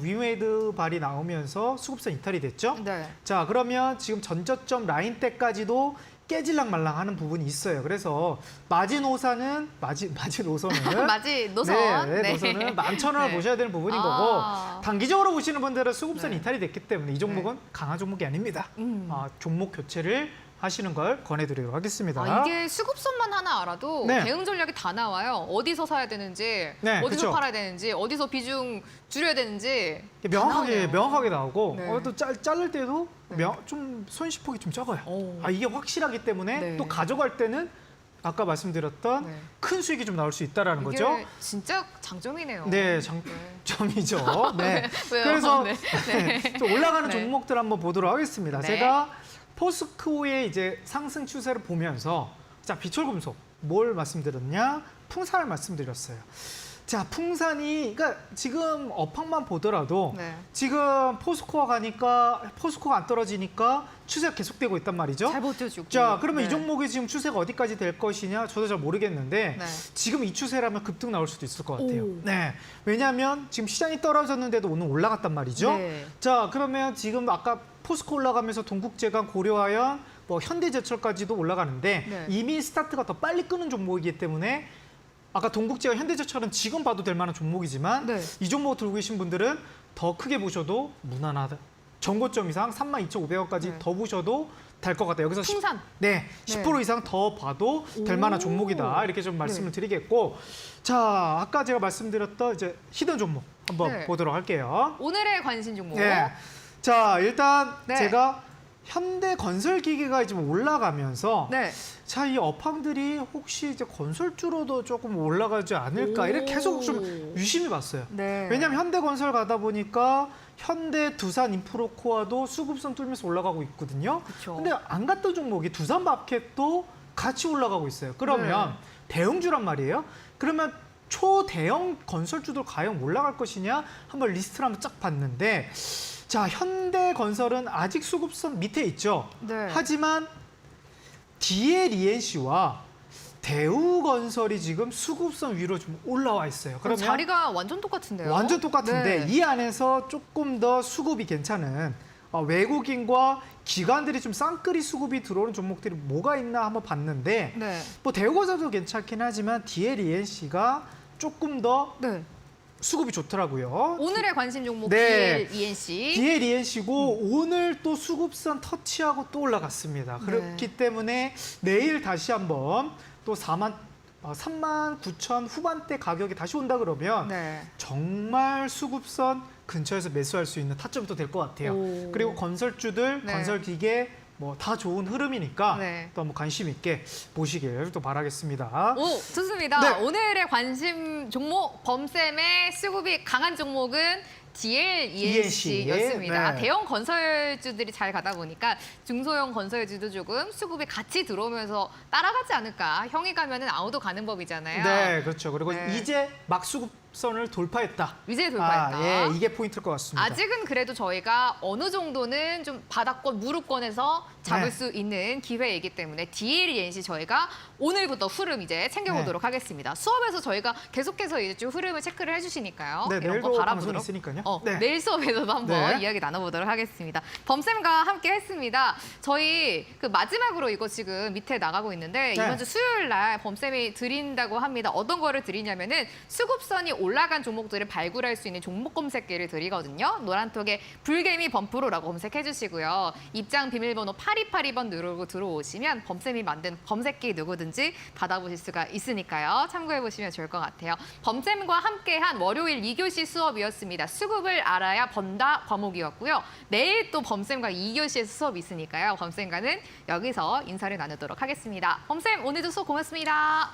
S3: 위메이드 발이 나오면서 수급선 이탈이 됐죠.
S1: 네.
S3: 자, 그러면 지금 전저점 라인 때까지도 깨질랑말랑하는 부분이 있어요. 그래서 마지노선은
S1: 맞이 노선.
S3: 네, 노선은 11,000원을
S1: 네.
S3: 보셔야 되는 부분인
S1: 아.
S3: 거고 단기적으로 보시는 분들은 수급선
S1: 네.
S3: 이탈이 됐기 때문에 이 종목은 강한 종목이 아닙니다. 종목 교체를 하시는 걸 권해드리도록 하겠습니다.
S1: 이게 수급선만 하나 알아도
S3: 네.
S1: 대응 전략이 다 나와요. 어디서 사야 되는지,
S3: 네,
S1: 어디서
S3: 그쵸.
S1: 팔아야 되는지, 어디서 비중 줄여야 되는지 다
S3: 명확하게
S1: 나오네요.
S3: 나오고
S1: 네.
S3: 또 자를 때도 좀 손실폭이 좀 적어요.
S1: 오.
S3: 이게 확실하기 때문에
S1: 네.
S3: 또 가져갈 때는 아까 말씀드렸던
S1: 네.
S3: 큰 수익이 좀 나올 수 있다라는
S1: 이게
S3: 거죠.
S1: 진짜 장점이네요.
S3: 네, 장점이죠. 네.
S1: 왜요?
S3: 그래서
S1: 네.
S3: 좀 올라가는
S1: 네.
S3: 종목들 한번 보도록 하겠습니다.
S1: 네.
S3: 제가 포스코의 이제 상승 추세를 보면서 자, 비철금속 뭘 말씀드렸냐? 풍산을 말씀드렸어요. 자, 풍산이 그러니까 지금 업황만 보더라도
S1: 네.
S3: 지금 포스코가 안 떨어지니까 추세가 계속되고 있단 말이죠.
S1: 잘 버텨주고.
S3: 자, 그러면
S1: 네.
S3: 이 종목이 지금 추세가 어디까지 될 것이냐? 저도 잘 모르겠는데
S1: 네.
S3: 지금 이 추세라면 급등 나올 수도 있을 것 같아요.
S1: 오.
S3: 네. 왜냐하면 지금 시장이 떨어졌는데도 오늘 올라갔단 말이죠.
S1: 네.
S3: 자, 그러면 지금 아까 포스코 올라가면서 동국제강, 고려아연, 뭐 현대제철까지도 올라가는데
S1: 네.
S3: 이미 스타트가 더 빨리 끄는 종목이기 때문에 아까 동국제강, 현대제철은 지금 봐도 될 만한 종목이지만
S1: 네.
S3: 이 종목 들고 계신 분들은 더 크게 보셔도 무난하다. 전고점 이상 32,500원까지
S1: 네.
S3: 더 보셔도 될 것 같아요. 여기서
S1: 풍산.
S3: 네, 10% 이상 더 봐도 될 만한
S1: 오.
S3: 종목이다. 이렇게 좀 말씀을
S1: 네.
S3: 드리겠고, 자, 아까 제가 말씀드렸던 이제 히든 종목 한번
S1: 네.
S3: 보도록 할게요.
S1: 오늘의 관심 종목.
S3: 네, 자, 일단
S1: 네.
S3: 제가 현대건설기계가 지금 올라가면서
S1: 네.
S3: 자, 이 업황들이 혹시 이제 건설주로도 조금 올라가지 않을까 이렇게 계속 좀 유심히 봤어요.
S1: 네.
S3: 왜냐하면 현대건설 가다 보니까 현대, 두산, 인프로코아도 수급선 뚫면서 올라가고 있거든요.
S1: 그쵸.
S3: 근데 안 갔던 종목이 두산마켓도 같이 올라가고 있어요. 그러면
S1: 네.
S3: 대형주란 말이에요. 그러면 초대형 건설주들 과연 올라갈 것이냐 한번 리스트를 한번 쫙 봤는데 자, 현대건설은 아직 수급선 밑에 있죠.
S1: 네.
S3: 하지만 DLENC와 대우건설이 지금 수급선 위로 좀 올라와 있어요.
S1: 그럼
S3: 그러면
S1: 자리가 완전 똑같은데요?
S3: 완전 똑같은데
S1: 네.
S3: 이 안에서 조금 더 수급이 괜찮은 외국인과 기관들이 좀 쌍끌이 수급이 들어오는 종목들이 뭐가 있나 한번 봤는데
S1: 네.
S3: 뭐 대우건설도 괜찮긴 하지만 DLENC가 조금 더
S1: 네.
S3: 수급이 좋더라고요.
S1: 오늘의 관심 종목
S3: 네.
S1: DLENC.
S3: DLENC고 오늘 또 수급선 터치하고 또 올라갔습니다.
S1: 네.
S3: 그렇기 때문에 내일 다시 한번 또 39,000 후반대 가격이 다시 온다 그러면
S1: 네.
S3: 정말 수급선 근처에서 매수할 수 있는 타점이 또 될 것 같아요.
S1: 오.
S3: 그리고 건설주들,
S1: 네.
S3: 건설기계 뭐 다 좋은 흐름이니까
S1: 네.
S3: 또 한번 관심 있게 보시길 또 바라겠습니다.
S1: 오, 좋습니다.
S3: 네.
S1: 오늘의 관심 종목 범쌤의 수급이 강한 종목은 DLENC였습니다.
S3: 네.
S1: 대형 건설주들이 잘 가다 보니까 중소형 건설주도 조금 수급이 같이 들어오면서 따라가지 않을까. 형이 가면은 아우도 가는 법이잖아요.
S3: 네, 그렇죠. 그리고
S1: 네.
S3: 이제 막 수급선을 돌파했다.
S1: 이제 돌파했다.
S3: 예, 이게 포인트일 것 같습니다.
S1: 아직은 그래도 저희가 어느 정도는 좀 바닥권, 무릎권에서 잡을
S3: 네.
S1: 수 있는 기회이기 때문에 DLENC 저희가 오늘부터 흐름 이제 챙겨보도록
S3: 네.
S1: 하겠습니다. 수업에서 저희가 계속해서 이제 쭉 흐름을 체크를 해주시니까요.
S3: 네,
S1: 이런
S3: 내일도
S1: 거
S3: 방송이
S1: 바라보도록.
S3: 있으니까요.
S1: 네. 내일 수업에서도 한번
S3: 네.
S1: 이야기 나눠보도록 하겠습니다. 범쌤과 함께 했습니다. 저희 그 마지막으로 이거 지금 밑에 나가고 있는데
S3: 네.
S1: 이번 주 수요일 날 범쌤이 드린다고 합니다. 어떤 거를 드리냐면은 수급선이 올라간 종목들을 발굴할 수 있는 종목 검색기를 드리거든요. 노란톡에 불개미 범프로라고 검색해 주시고요. 입장 비밀번호 8282번 누르고 들어오시면 범쌤이 만든 검색기 누구든지 받아보실 수가 있으니까요. 참고해 보시면 좋을 것 같아요. 범쌤과 함께한 월요일 2교시 수업이었습니다. 수급을 알아야 번다 과목이었고요. 내일 또 범쌤과 2교시에서 수업이 있으니까요. 범쌤과는 여기서 인사를 나누도록 하겠습니다. 범쌤 오늘도 수업 고맙습니다.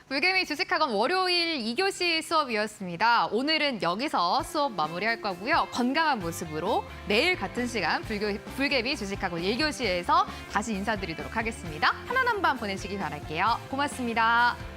S1: 불개미 주식학원 월요일 2교시 수업이었습니다. 오늘은 여기서 수업 마무리할 거고요. 건강한 모습으로 내일 같은 시간 불개미 주식학원 1교시에서 다시 인사드리도록 하겠습니다. 편안한 밤 보내시기 바랄게요. 고맙습니다.